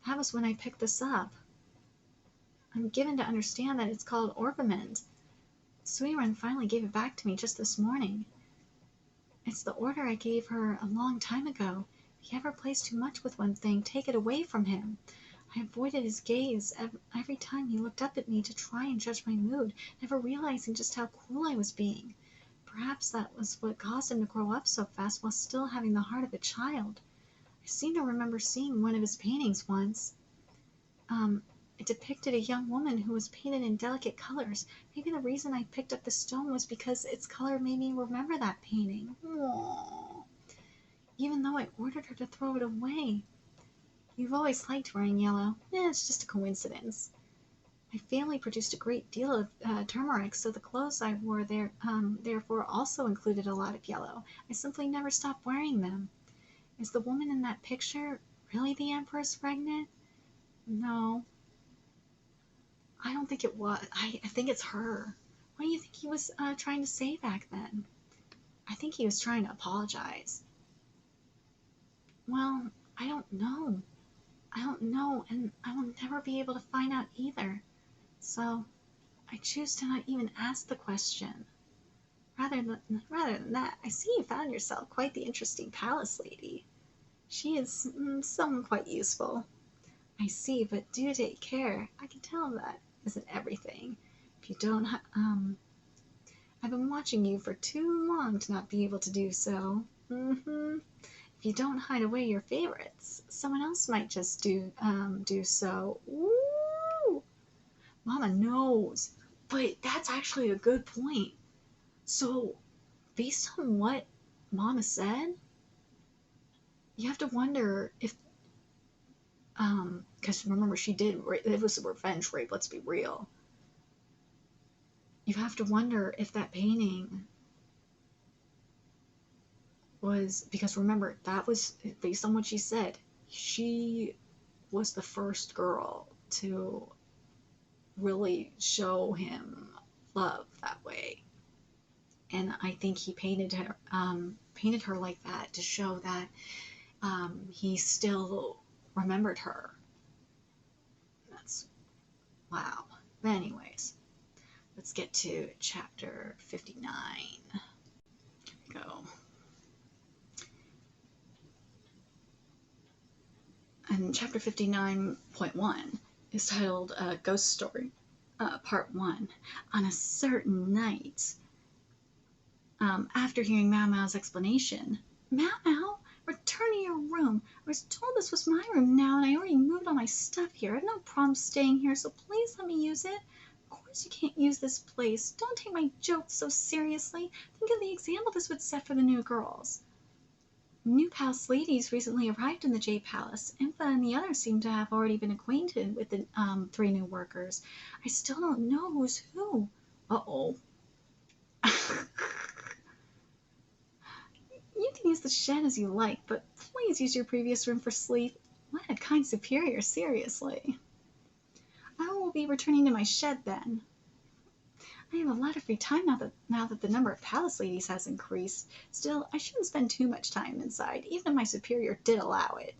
A: That was when I picked this up. I'm given to understand that it's called orpiment. Suiren finally gave it back to me just this morning. It's the order I gave her a long time ago. If he ever plays too much with one thing, take it away from him. I avoided his gaze every time he looked up at me to try and judge my mood, never realizing just how cruel I was being. Perhaps that was what caused him to grow up so fast while still having the heart of a child. I seem to remember seeing one of his paintings once. It depicted a young woman who was painted in delicate colors. Maybe the reason I picked up the stone was because its color made me remember that painting. Aww. Even though I ordered her to throw it away. You've always liked wearing yellow. It's just a coincidence. My family produced a great deal of turmeric, so the clothes I wore therefore also included a lot of yellow. I simply never stopped wearing them. Is the woman in that picture really the Empress Regnant? No. I don't think it was. I think it's her. What do you think he was trying to say back then? I think he was trying to apologize. Well, I don't know. I don't know, and I will never be able to find out either. So, I choose to not even ask the question. Rather than that, I see you found yourself quite the interesting palace lady. She is someone quite useful. I see, but do take care. I can tell that isn't everything. If you don't, I've been watching you for too long to not be able to do so. If you don't hide away your favorites, someone else might just do so. Ooh! Mama knows. But that's actually a good point. So, based on what Mama said, you have to wonder if, because remember it was a revenge rape, let's be real. You have to wonder if that painting was, because remember, that was, based on what she said, she was the first girl to really show him love that way. And I think he painted her like that to show that he still remembered her. That's wow. But anyways, let's get to chapter 59. Here we go. And chapter 59.1 is titled Ghost Story, Part 1. On a certain night, after hearing Mau Mau's explanation, Mau Mau, return to your room. I was told this was my room now, and I already moved all my stuff here. I have no problem staying here, so please let me use it. Of course you can't use this place. Don't take my jokes so seriously. Think of the example this would set for the new girls. New palace ladies recently arrived in the Jade Palace. Impa and the others seem to have already been acquainted with the 3 new workers. I still don't know who's who. Uh-oh. You can use the shed as you like, but please use your previous room for sleep. What a kind superior, seriously. I will be returning to my shed then. I have a lot of free time now that the number of palace ladies has increased. Still, I shouldn't spend too much time inside, even if my superior did allow it.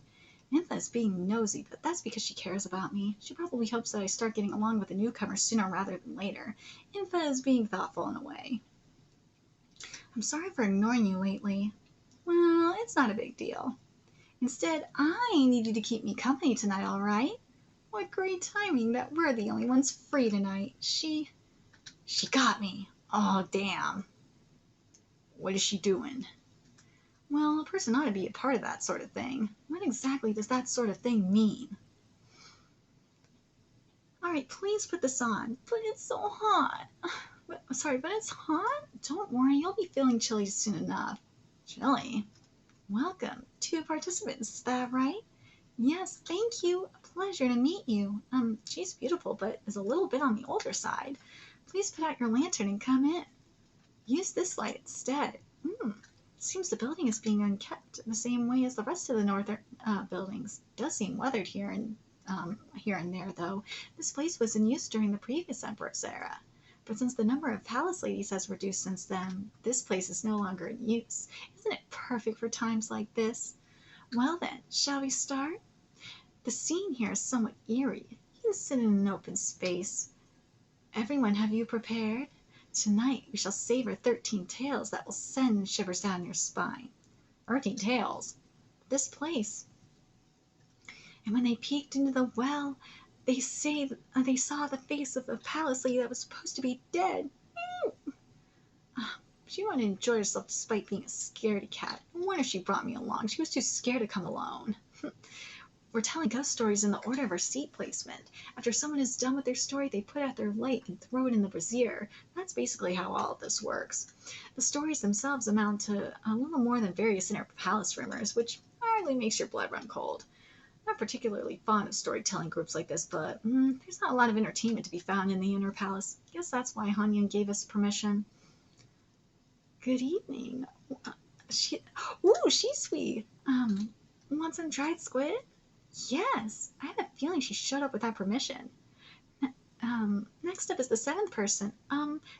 A: Nympha is being nosy, but that's because she cares about me. She probably hopes that I start getting along with the newcomers sooner rather than later. Nympha is being thoughtful in a way. I'm sorry for ignoring you lately. Well, it's not a big deal. Instead, I need you to keep me company tonight, all right? What great timing that we're the only ones free tonight. She got me. Oh, damn. What is she doing? Well, a person ought to be a part of that sort of thing. What exactly does that sort of thing mean? All right, please put this on. But it's so hot. But it's hot? Don't worry, you'll be feeling chilly soon enough. Chilly? Welcome, two participants, is that right? Yes, thank you. A pleasure to meet you. She's beautiful, but is a little bit on the older side. Please put out your lantern and come in. Use this light instead. It seems the building is being unkept the same way as the rest of the northern buildings. It does seem weathered here and there, though. This place was in use during the previous Emperor's era. But since the number of palace ladies has reduced since then, this place is no longer in use. Isn't it perfect for times like this? Well then, shall we start? The scene here is somewhat eerie. You can sit in an open space. Everyone, have you prepared? Tonight we shall savor 13 tales that will send shivers down your spine. 13 tales? This place. And when they peeked into the well, they say they saw the face of a palace lady that was supposed to be dead. She wanted to enjoy herself despite being a scaredy cat. No wonder she brought me along. She was too scared to come alone. We're telling ghost stories in the order of our seat placement. After someone is done with their story, they put out their light and throw it in the brazier. That's basically how all of this works. The stories themselves amount to a little more than various inner palace rumors, which hardly makes your blood run cold. I'm not particularly fond of storytelling groups like this, but there's not a lot of entertainment to be found in the inner palace. Guess that's why Hanyan gave us permission. Good evening. She's sweet. Want some dried squid? Yes, I have a feeling she showed up without permission. Next up is the 7th person.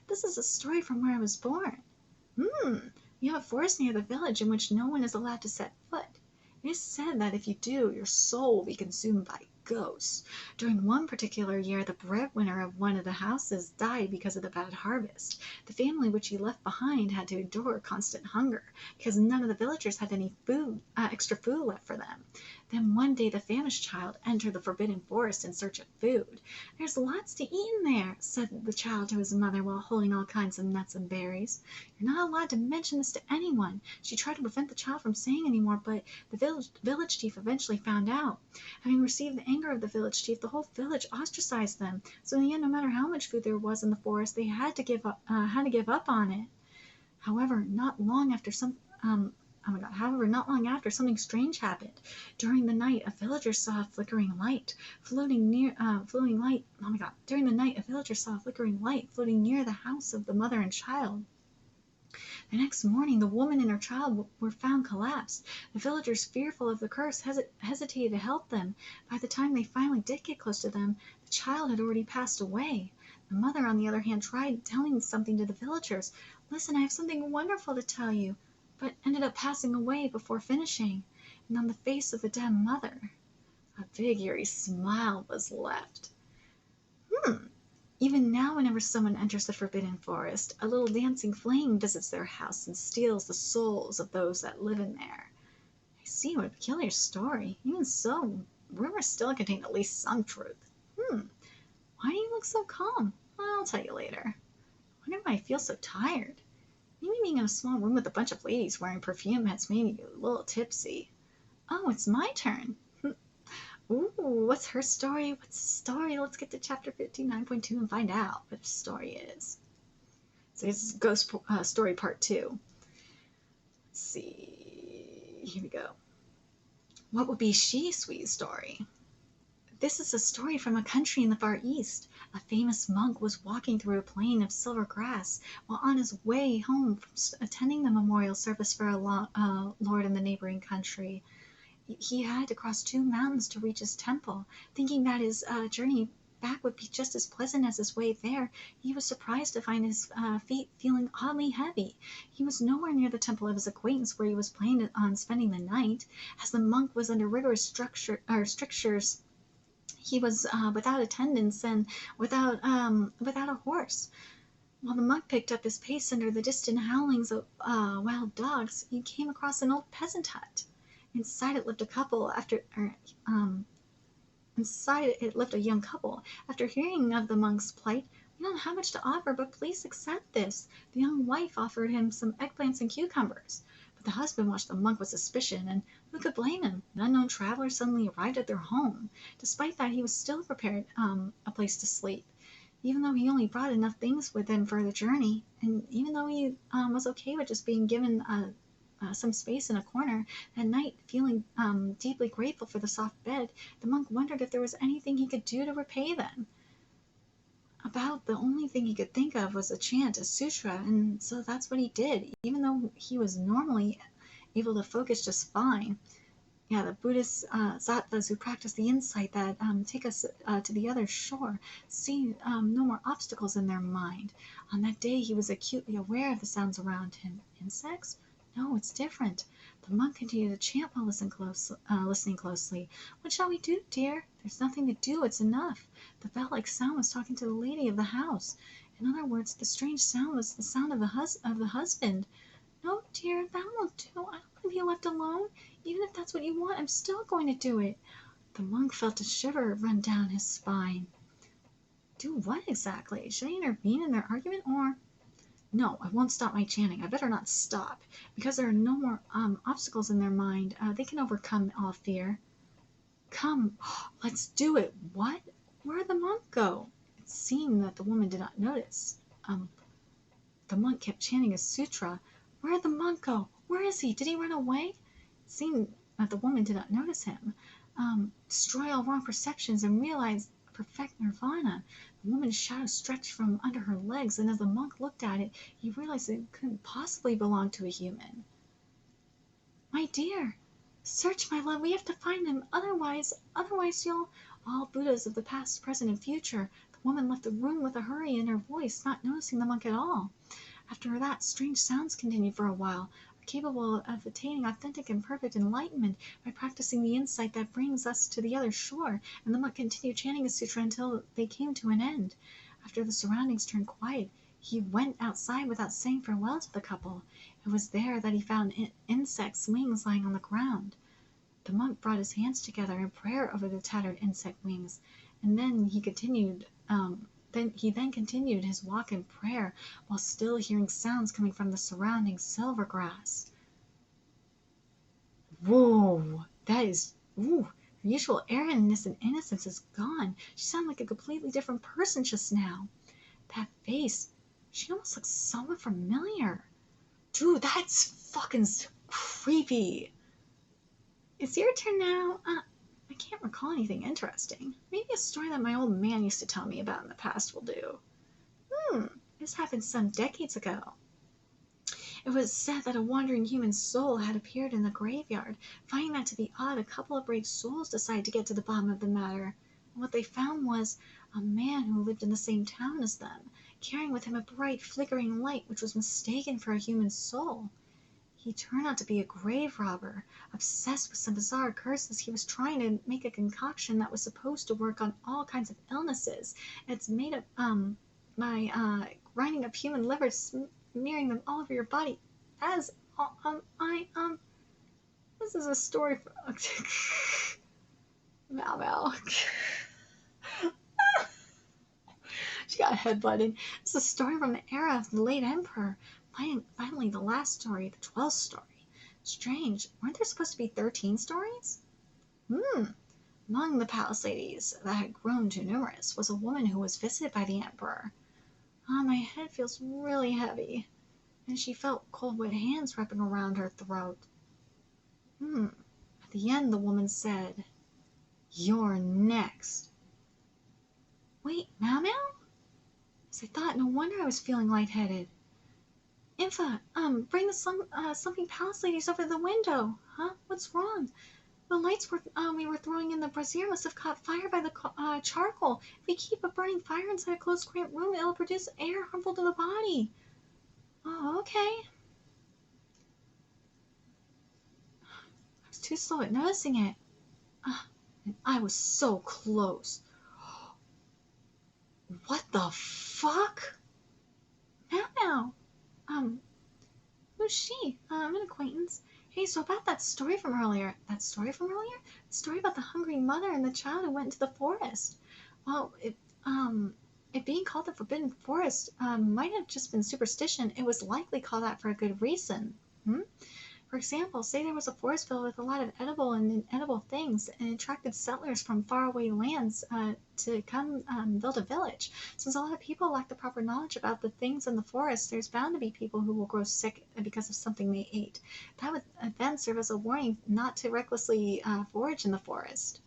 A: This is a story from where I was born. You have a forest near the village in which no one is allowed to set foot. It is said that if you do, your soul will be consumed by ghosts. During one particular year, the breadwinner of one of the houses died because of the bad harvest. The family which he left behind had to endure constant hunger because none of the villagers had any extra food left for them. Then one day the famished child entered the forbidden forest in search of food. There's lots to eat in there, said the child to his mother while holding all kinds of nuts and berries. You're not allowed to mention this to anyone. She tried to prevent the child from saying any more, but the village chief eventually found out. Having received the anger of the village chief, the whole village ostracized them. So in the end, no matter how much food there was in the forest, they had to give up on it. However, not long after something strange happened. During the night, a villager saw a flickering light floating near the house of the mother and child. The next morning, the woman and her child were found collapsed. The villagers, fearful of the curse, hesitated to help them. By the time they finally did get close to them, the child had already passed away. The mother, on the other hand, tried telling something to the villagers. Listen, I have something wonderful to tell you, but ended up passing away before finishing. And on the face of the dead mother, a big eerie smile was left. Even now, whenever someone enters the forbidden forest, a little dancing flame visits their house and steals the souls of those that live in there. I see, what a peculiar story. Even so, rumors still contain at least some truth. Why do you look so calm? I'll tell you later. I wonder why I feel so tired. Maybe being in a small room with a bunch of ladies wearing perfume has made me a little tipsy. Oh, it's my turn. Ooh, what's her story? What's the story? Let's get to chapter 59.2 and find out what the story is. So this is Ghost Story Part 2. Let's see. Here we go. What would be She Sweet's story? This is a story from a country in the Far East. A famous monk was walking through a plain of silver grass while on his way home from attending the memorial service for a lord in the neighboring country. He had to cross 2 mountains to reach his temple. Thinking that his journey back would be just as pleasant as his way there, he was surprised to find his feet feeling oddly heavy. He was nowhere near the temple of his acquaintance where he was planning on spending the night. As the monk was under rigorous strictures, he was without attendants and without a horse. While the monk picked up his pace under the distant howlings of wild dogs, he came across an old peasant hut. Inside it lived a couple after Inside it lived a young couple. After hearing of the monk's plight, "We don't have much to offer, but please accept this." The young wife offered him some eggplants and cucumbers. But the husband watched the monk with suspicion, and who could blame him? The unknown traveler suddenly arrived at their home. Despite that, he was still prepared a place to sleep. Even though he only brought enough things with him for the journey, and even though he was okay with just being given some space in a corner, at night, feeling deeply grateful for the soft bed, the monk wondered if there was anything he could do to repay them. About the only thing he could think of was a chant, a sutra, and so that's what he did, even though he was normally able to focus just fine. Yeah, the Buddhist sattvas who practice the insight that take us to the other shore see no more obstacles in their mind. On that day, he was acutely aware of the sounds around him. Insects? No, it's different. The monk continued to chant while listening closely. "What shall we do, dear?" "There's nothing to do. It's enough." The bell-like sound was talking to the lady of the house. In other words, the strange sound was the sound of the husband. "No, dear, that won't do. I don't want to be left alone. Even if that's what you want, I'm still going to do it." The monk felt a shiver run down his spine. Do what exactly? Should I intervene in their argument, or... No, I won't stop my chanting. I better not stop. Because there are no more obstacles in their mind, they can overcome all fear. Come, let's do it. What? Where'd the monk go? It seemed that the woman did not notice. The monk kept chanting his sutra. Where'd the monk go? Where is he? Did he run away? It seemed that the woman did not notice him. Destroy all wrong perceptions and realize perfect nirvana. The woman's shadow stretched from under her legs, and as the monk looked at it, he realized it couldn't possibly belong to a human. "My dear, search, my love. We have to find him. Otherwise you'll..." All Buddhas of the past, present, and future. The woman left the room with a hurry in her voice, not noticing the monk at all. After that, strange sounds continued for a while, capable of attaining authentic and perfect enlightenment by practicing the insight that brings us to the other shore, and the monk continued chanting his sutra until they came to an end. After the surroundings turned quiet, he went outside without saying farewell to the couple. It was there that he found insects' wings lying on the ground. The monk brought his hands together in prayer over the tattered insect wings, and then he continued his walk in prayer while still hearing sounds coming from the surrounding silver grass. Whoa, that is... Ooh, her usual airiness and innocence is gone. She sounded like a completely different person just now. That face, she almost looks somewhat familiar. Dude, that's fucking creepy. It's your turn now. I can't recall anything interesting. Maybe a story that my old man used to tell me about in the past will do. This happened some decades ago. It was said that a wandering human soul had appeared in the graveyard. Finding that to be odd, a couple of brave souls decided to get to the bottom of the matter. And what they found was a man who lived in the same town as them, carrying with him a bright, flickering light which was mistaken for a human soul. He turned out to be a grave robber. Obsessed with some bizarre curses, he was trying to make a concoction that was supposed to work on all kinds of illnesses. It's made up by grinding up human liver, smearing them all over your body. This is a story for... Mal. She got headbutted. It's a story from the era of the late emperor. Finally, the last story, the 12th story. Strange, weren't there supposed to be 13 stories? Among the palace ladies that had grown too numerous was a woman who was visited by the emperor. My head feels really heavy, and she felt cold wet hands wrapping around her throat. At the end, the woman said, You're next. Wait, Mau Mau? As I thought, no wonder I was feeling lightheaded. Infa, bring the slumping palace ladies over to the window. Huh? What's wrong? The lights we were throwing in the brazier must have caught fire by the charcoal. If we keep a burning fire inside a closed, cramped room, it'll produce air harmful to the body. Oh, okay. I was too slow at noticing it. And I was so close. What the fuck? Now. Who's she? I'm an acquaintance. Hey, so about that story from earlier. That story from earlier? The story about the hungry mother and the child who went into the forest. Well, it being called the Forbidden Forest might have just been superstition. It was likely called that for a good reason. For example, say there was a forest filled with a lot of edible and inedible things and attracted settlers from faraway lands to come build a village. Since a lot of people lack the proper knowledge about the things in the forest, there's bound to be people who will grow sick because of something they ate. That would then serve as a warning not to recklessly forage in the forest.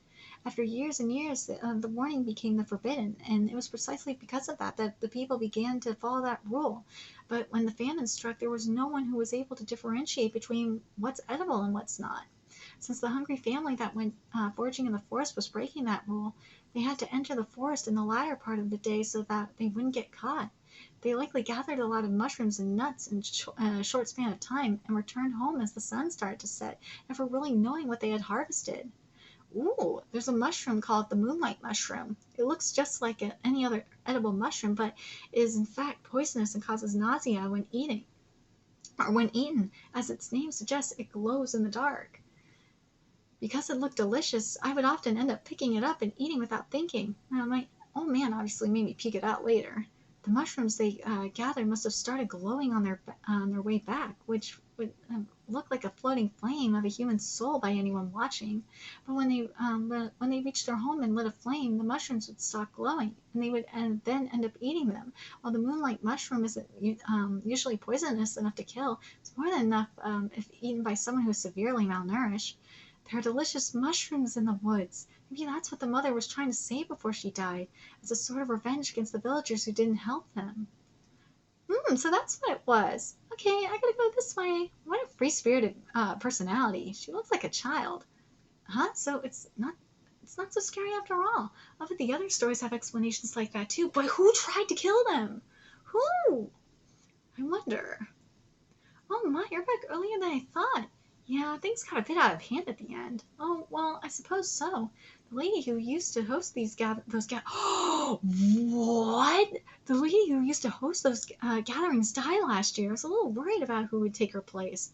A: After years and years, the warning became the forbidden, and it was precisely because of that that the people began to follow that rule. But when the famine struck, there was no one who was able to differentiate between what's edible and what's not. Since the hungry family that went foraging in the forest was breaking that rule, they had to enter the forest in the latter part of the day so that they wouldn't get caught. They likely gathered a lot of mushrooms and nuts in a short span of time and returned home as the sun started to set, never really knowing what they had harvested. Ooh, there's a mushroom called the moonlight mushroom. It looks just like any other edible mushroom, but is in fact poisonous and causes nausea when eating. Or when eaten, as its name suggests, it glows in the dark. Because it looked delicious, I would often end up picking it up and eating without thinking. Now, my old man obviously made me peek it out later. The mushrooms they gathered must have started glowing on their way back, which would look like a floating flame of a human soul by anyone watching. But when they reached their home and lit a flame, the mushrooms would stop glowing, and they would then end up eating them. While the moonlight mushroom isn't usually poisonous enough to kill, it's more than enough if eaten by someone who is severely malnourished. There are delicious mushrooms in the woods. Maybe that's what the mother was trying to say before she died, as a sort of revenge against the villagers who didn't help them. So that's what it was. Okay, I gotta go this way. What a free-spirited personality. She looks like a child. Huh? So it's not so scary after all. I bet the other stories have explanations like that too. But who tried to kill them? Who? I wonder. Oh my, you're back earlier than I thought. Yeah, things got a bit out of hand at the end. Oh, well, I suppose so. The lady who used to host what? The lady who used to host those gatherings died last year. I was a little worried about who would take her place.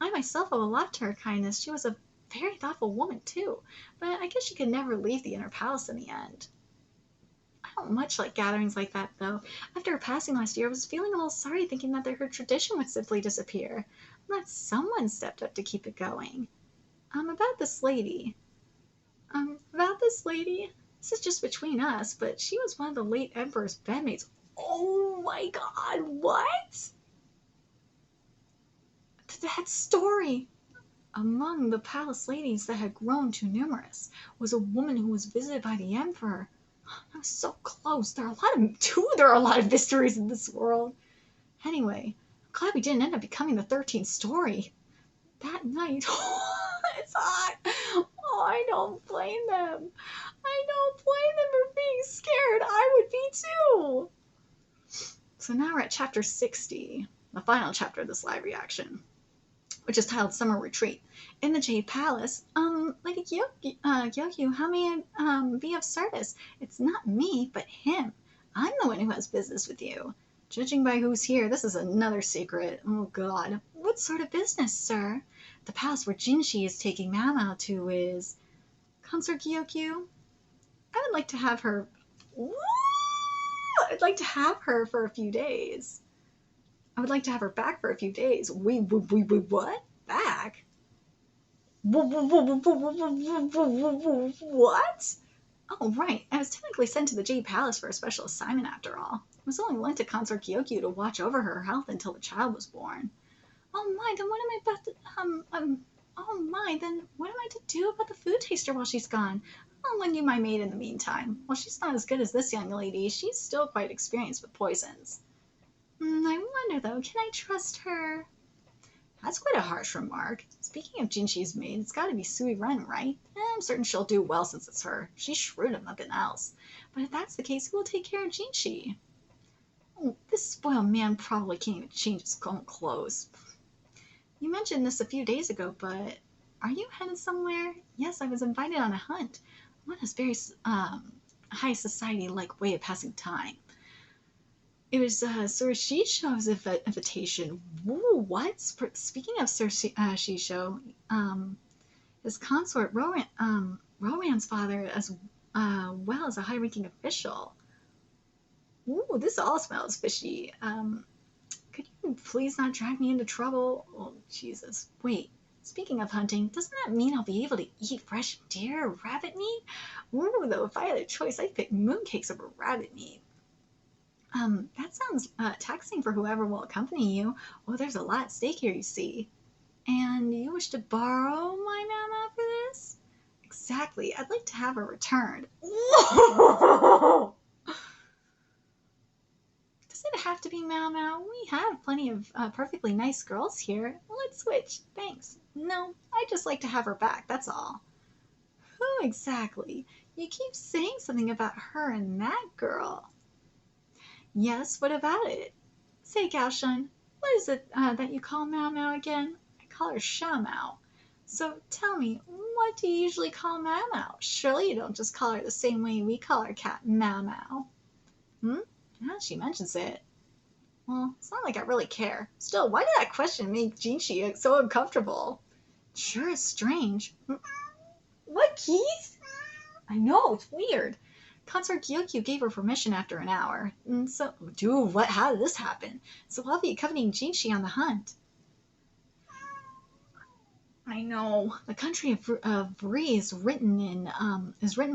A: I myself owe a lot to her kindness. She was a very thoughtful woman, too. But I guess she could never leave the inner palace in the end. I don't much like gatherings like that, though. After her passing last year, I was feeling a little sorry, thinking that her tradition would simply disappear. Unless someone stepped up to keep it going. About this lady. This is just between us, but she was one of the late Emperor's bedmates. Oh my god, what? That story! Among the palace ladies that had grown too numerous was a woman who was visited by the Emperor. I was so close. There are a lot of mysteries in this world. Anyway, I'm glad we didn't end up becoming the 13th story. That night, it's hot. Oh, I don't blame them. I don't blame them for being scared. I would be too. So now we're at chapter 60, the final chapter of this live reaction, which is titled Summer Retreat. In the Jade Palace, Lady Gyokyu, how may I be of service? It's not me, but him. I'm the one who has business with you. Judging by who's here, this is another secret. Oh god. What sort of business, sir? The palace where Jinshi is taking Mau to is... Consort Gyokyu? I would like to have her... I'd like to have her for a few days. I would like to have her back for a few days. Wait, what? Back? What? Oh, right. I was technically sent to the Jade Palace for a special assignment after all. I was only lent to Consort Gyokyu to watch over her health until the child was born. Oh my, then what am I about to, oh my, then what am I to do about the food taster while she's gone? I'll lend you my maid in the meantime. Well, she's not as good as this young lady. She's still quite experienced with poisons. I wonder, though, can I trust her? That's quite a harsh remark. Speaking of Jinshi's maid, it's got to be Sui Ren, right? I'm certain she'll do well since it's her. She's shrewd and nothing else. But if that's the case, who will take care of Jinshi? Oh, this spoiled man probably can't even change his own clothes. You mentioned this a few days ago, but are you headed somewhere? Yes, I was invited on a hunt. What a very high society-like way of passing time. It was Sir Shisho's invitation. Woo, what? Speaking of Sir Shisho, his consort Rowan's father, as well as a high-ranking official. Ooh, this all smells fishy. Could you please not drag me into trouble? Oh, Jesus. Wait, speaking of hunting, doesn't that mean I'll be able to eat fresh deer or rabbit meat? Ooh, though, if I had a choice, I'd pick mooncakes over rabbit meat. That sounds taxing for whoever will accompany you. Oh, there's a lot at stake here, you see. And you wish to borrow my mama for this? Exactly. I'd like to have her returned. Does it have to be Mao Mao? We have plenty of perfectly nice girls here. Let's switch. Thanks. No, I'd just like to have her back, that's all. Who exactly? You keep saying something about her and that girl. Yes, what about it? Say, Gaoshun, what is it that you call Mao Mao again? I call her Sha Mao. So tell me, what do you usually call Mao Mao? Surely you don't just call her the same way we call our cat Mao Mao. Now she mentions it. Well, it's not like I really care. Still, why did that question make Jinshi so uncomfortable? Sure is strange. What, Keith? I know, it's weird. Consort Gyokyu gave her permission after an hour. And so, dude, how did this happen? So I'll be accompanying Jinshi on the hunt. I know. The country of Ri is written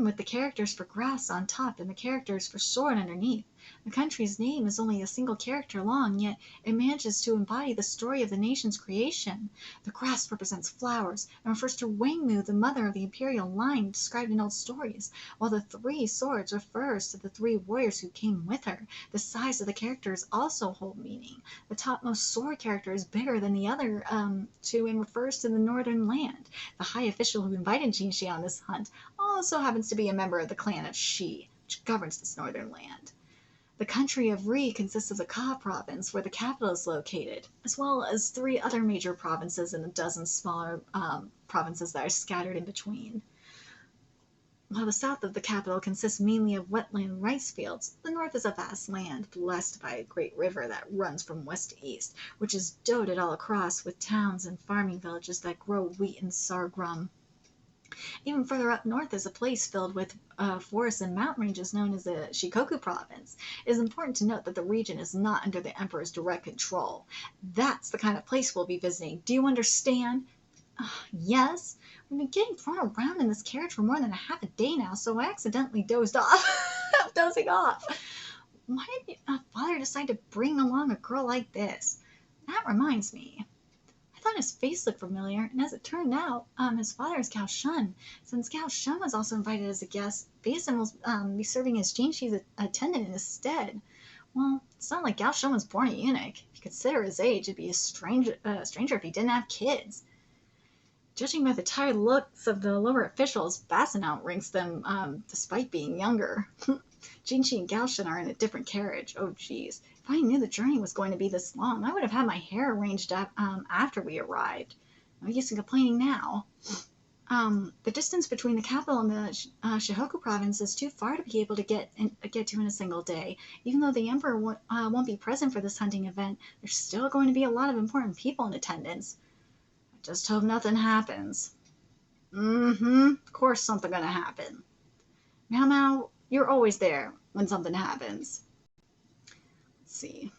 A: with the characters for grass on top and the characters for sword underneath. The country's name is only a single character long, yet it manages to embody the story of the nation's creation. The grass represents flowers and refers to Wangmu, the mother of the imperial line described in old stories, while the 3 swords refers to the 3 warriors who came with her. The size of the characters also hold meaning. The topmost sword character is bigger than the other 2 and refers to the northern land. The high official who invited Jinshi on this hunt also happens to be a member of the clan of Shi, which governs this northern land. The country of Ri consists of the Ka province, where the capital is located, as well as 3 other major provinces and a dozen smaller provinces that are scattered in between. While the south of the capital consists mainly of wetland rice fields, the north is a vast land blessed by a great river that runs from west to east, which is dotted all across with towns and farming villages that grow wheat and sorghum. Even further up north is a place filled with forests and mountain ranges known as the Shikoku province. It is important to note that the region is not under the emperor's direct control. That's the kind of place we'll be visiting. Do you understand? Yes. We've been getting thrown around in this carriage for more than a half a day now, so I accidentally dozed off. Dozing off. Why did father decide to bring along a girl like this? That reminds me. I thought his face looked familiar, and as it turned out, his father is Gao Shun. Since Gao Shun was also invited as a guest, Basin will be serving as Jinshi's attendant in his stead. Well, it's not like Gao Shun was born a eunuch. If you consider his age, it'd be a stranger if he didn't have kids. Judging by the tired looks of the lower officials, Basin outranks them despite being younger. Jinshi and Gao Shun are in a different carriage. Oh, geez. If I knew the journey was going to be this long, I would have had my hair arranged up after we arrived. No use in complaining now. The distance between the capital and the Shihoku province is too far to be able to get to in a single day. Even though the emperor won't be present for this hunting event, there's still going to be a lot of important people in attendance. I just hope nothing happens. Of course something's gonna happen. Mao Mao, you're always there when something happens. Let's see.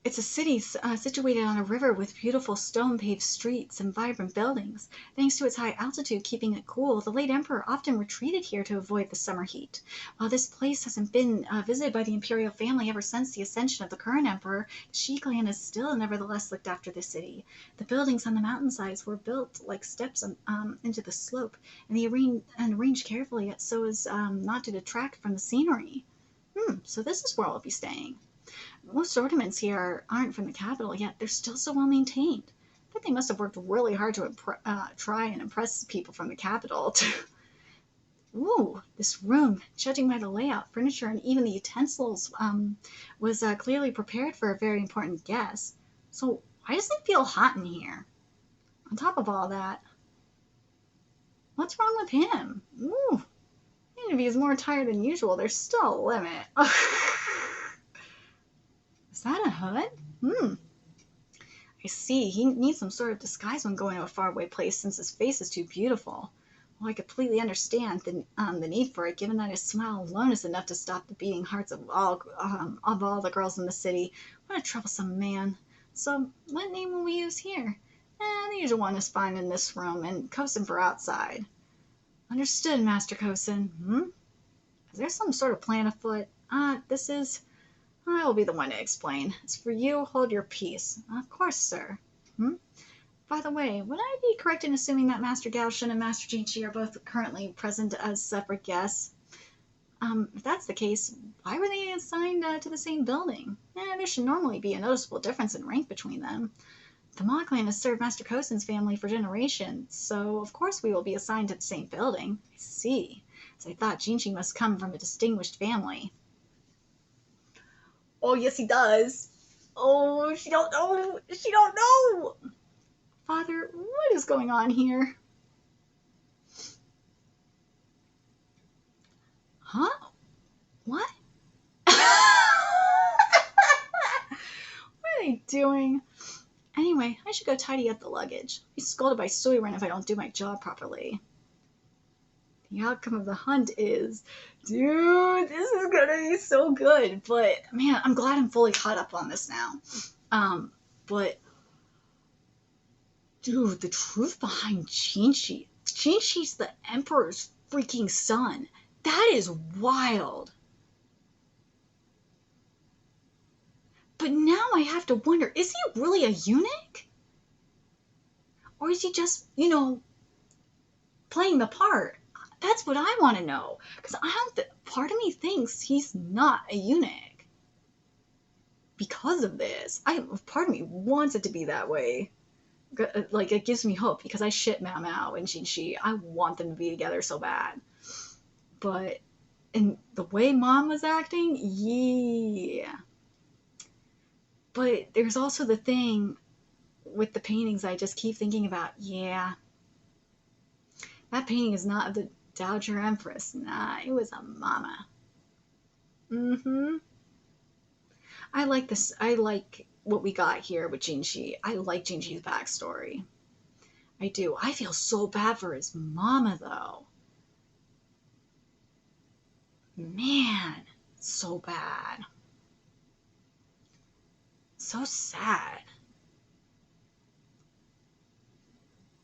A: It's a city situated on a river with beautiful stone-paved streets and vibrant buildings. Thanks to its high altitude keeping it cool, the late emperor often retreated here to avoid the summer heat. While this place hasn't been visited by the imperial family ever since the ascension of the current emperor, the Shi clan has still nevertheless looked after the city. The buildings on the mountainsides were built like steps into the slope, and arranged carefully so as not to detract from the scenery. So this is where I'll be staying. Most ornaments here aren't from the capital, yet they're still so well maintained. But they must have worked really hard to try and impress people from the capital. Ooh, this room, judging by the layout, furniture, and even the utensils, was clearly prepared for a very important guest. So why does it feel hot in here? On top of all that, what's wrong with him? Ooh, even if he's more tired than usual, there's still a limit. Is that a hood? I see. He needs some sort of disguise when going to a faraway place since his face is too beautiful. Well, I completely understand the need for it, given that his smile alone is enough to stop the beating hearts of all the girls in the city. What a troublesome man. So, what name will we use here? The usual one is fine in this room, and Kosen for outside. Understood, Master Kosen. Is there some sort of plan afoot? I will be the one to explain. As for you, hold your peace. Of course, sir. By the way, would I be correct in assuming that Master Gaoshin and Master Jinshi are both currently present as separate guests? If that's the case, why were they assigned to the same building? There should normally be a noticeable difference in rank between them. The Ma clan has served Master Kosen's family for generations, so of course we will be assigned to the same building. I see. As I thought, Jinshi must come from a distinguished family. Oh, yes, he does. Oh, she don't know. She don't know. Father, what is going on here? Huh? What? What are they doing? Anyway, I should go tidy up the luggage. I'll be scolded by Suiren if I don't do my job properly. The outcome of the hunt is, dude, this is gonna be so good. But man, I'm glad I'm fully caught up on this now. But dude, the truth behind Jinshi. Jinshi's the Emperor's freaking son. That is wild. But now I have to wonder, is he really a eunuch? Or is he just, playing the part? That's what I want to know. Because part of me thinks he's not a eunuch. Because of this. Part of me wants it to be that way. Like, it gives me hope because I shit Mao Mao and Jinshi. I want them to be together so bad. But in the way Mom was acting, yeah. But there's also the thing with the paintings I just keep thinking about. Yeah. That painting is not of the Dowager Empress. Nah, it was a mama. I like this. I like what we got here with Jinshi. I like Jinshi's backstory. I do. I feel so bad for his mama, though. Man, so bad. So sad.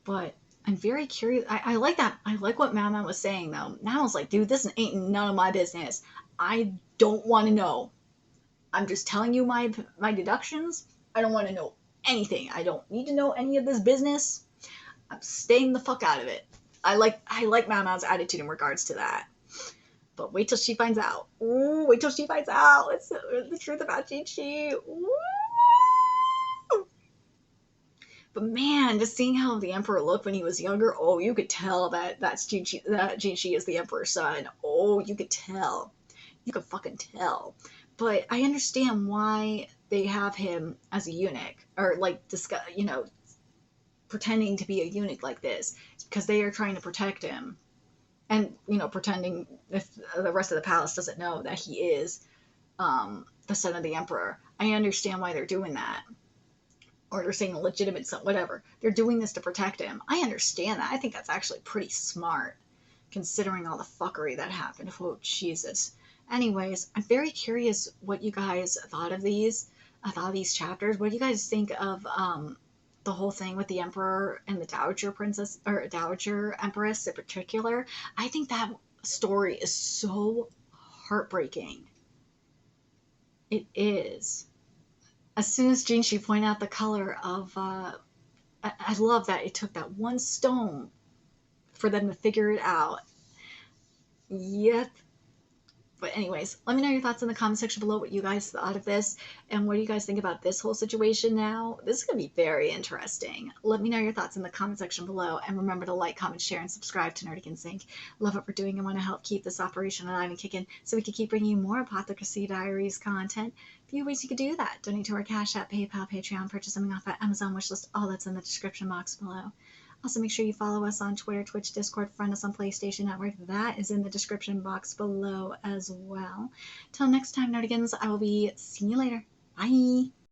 A: But I'm very curious. I like that. I like what Mama was saying, though. Mama's like, dude, this ain't none of my business. I don't want to know. I'm just telling you my deductions. I don't want to know anything. I don't need to know any of this business. I'm staying the fuck out of it. I like Mama's attitude in regards to that. But wait till she finds out. Ooh, wait till she finds out. It's the truth about Jinshi. Ooh. But man, just seeing how the Emperor looked when he was younger, oh, you could tell that Jinshi is the Emperor's son. Oh, you could tell. You could fucking tell. But I understand why they have him as a eunuch, or like pretending to be a eunuch like this. It's because they are trying to protect him. And, pretending if the rest of the palace doesn't know that he is the son of the Emperor. I understand why they're doing that. Or they're saying a legitimate son, whatever. They're doing this to protect him. I understand that. I think that's actually pretty smart, considering all the fuckery that happened. Oh, Jesus. Anyways, I'm very curious what you guys thought of these. about these chapters. What do you guys think of the whole thing with the emperor and the dowager princess, or dowager empress in particular? I think that story is so heartbreaking. It is. As soon as Jinshi pointed out the color of, I love that it took that one stone for them to figure it out. Yep. But anyways, let me know your thoughts in the comment section below, what you guys thought of this, and what do you guys think about this whole situation now. This is going to be very interesting. Let me know your thoughts in the comment section below, and remember to like, comment, share, and subscribe to Nerdigans Inc. Love what we're doing and want to help keep this operation alive and kicking so we can keep bringing you more Apothecary Diaries content. A few ways you could do that: donate to our Cash App, PayPal, Patreon, purchase something off our Amazon wishlist, all that's in the description box below. Also, make sure you follow us on Twitter, Twitch, Discord, friend us on PlayStation Network. That is in the description box below as well. Till next time, Nerdigans, I will be seeing you later. Bye!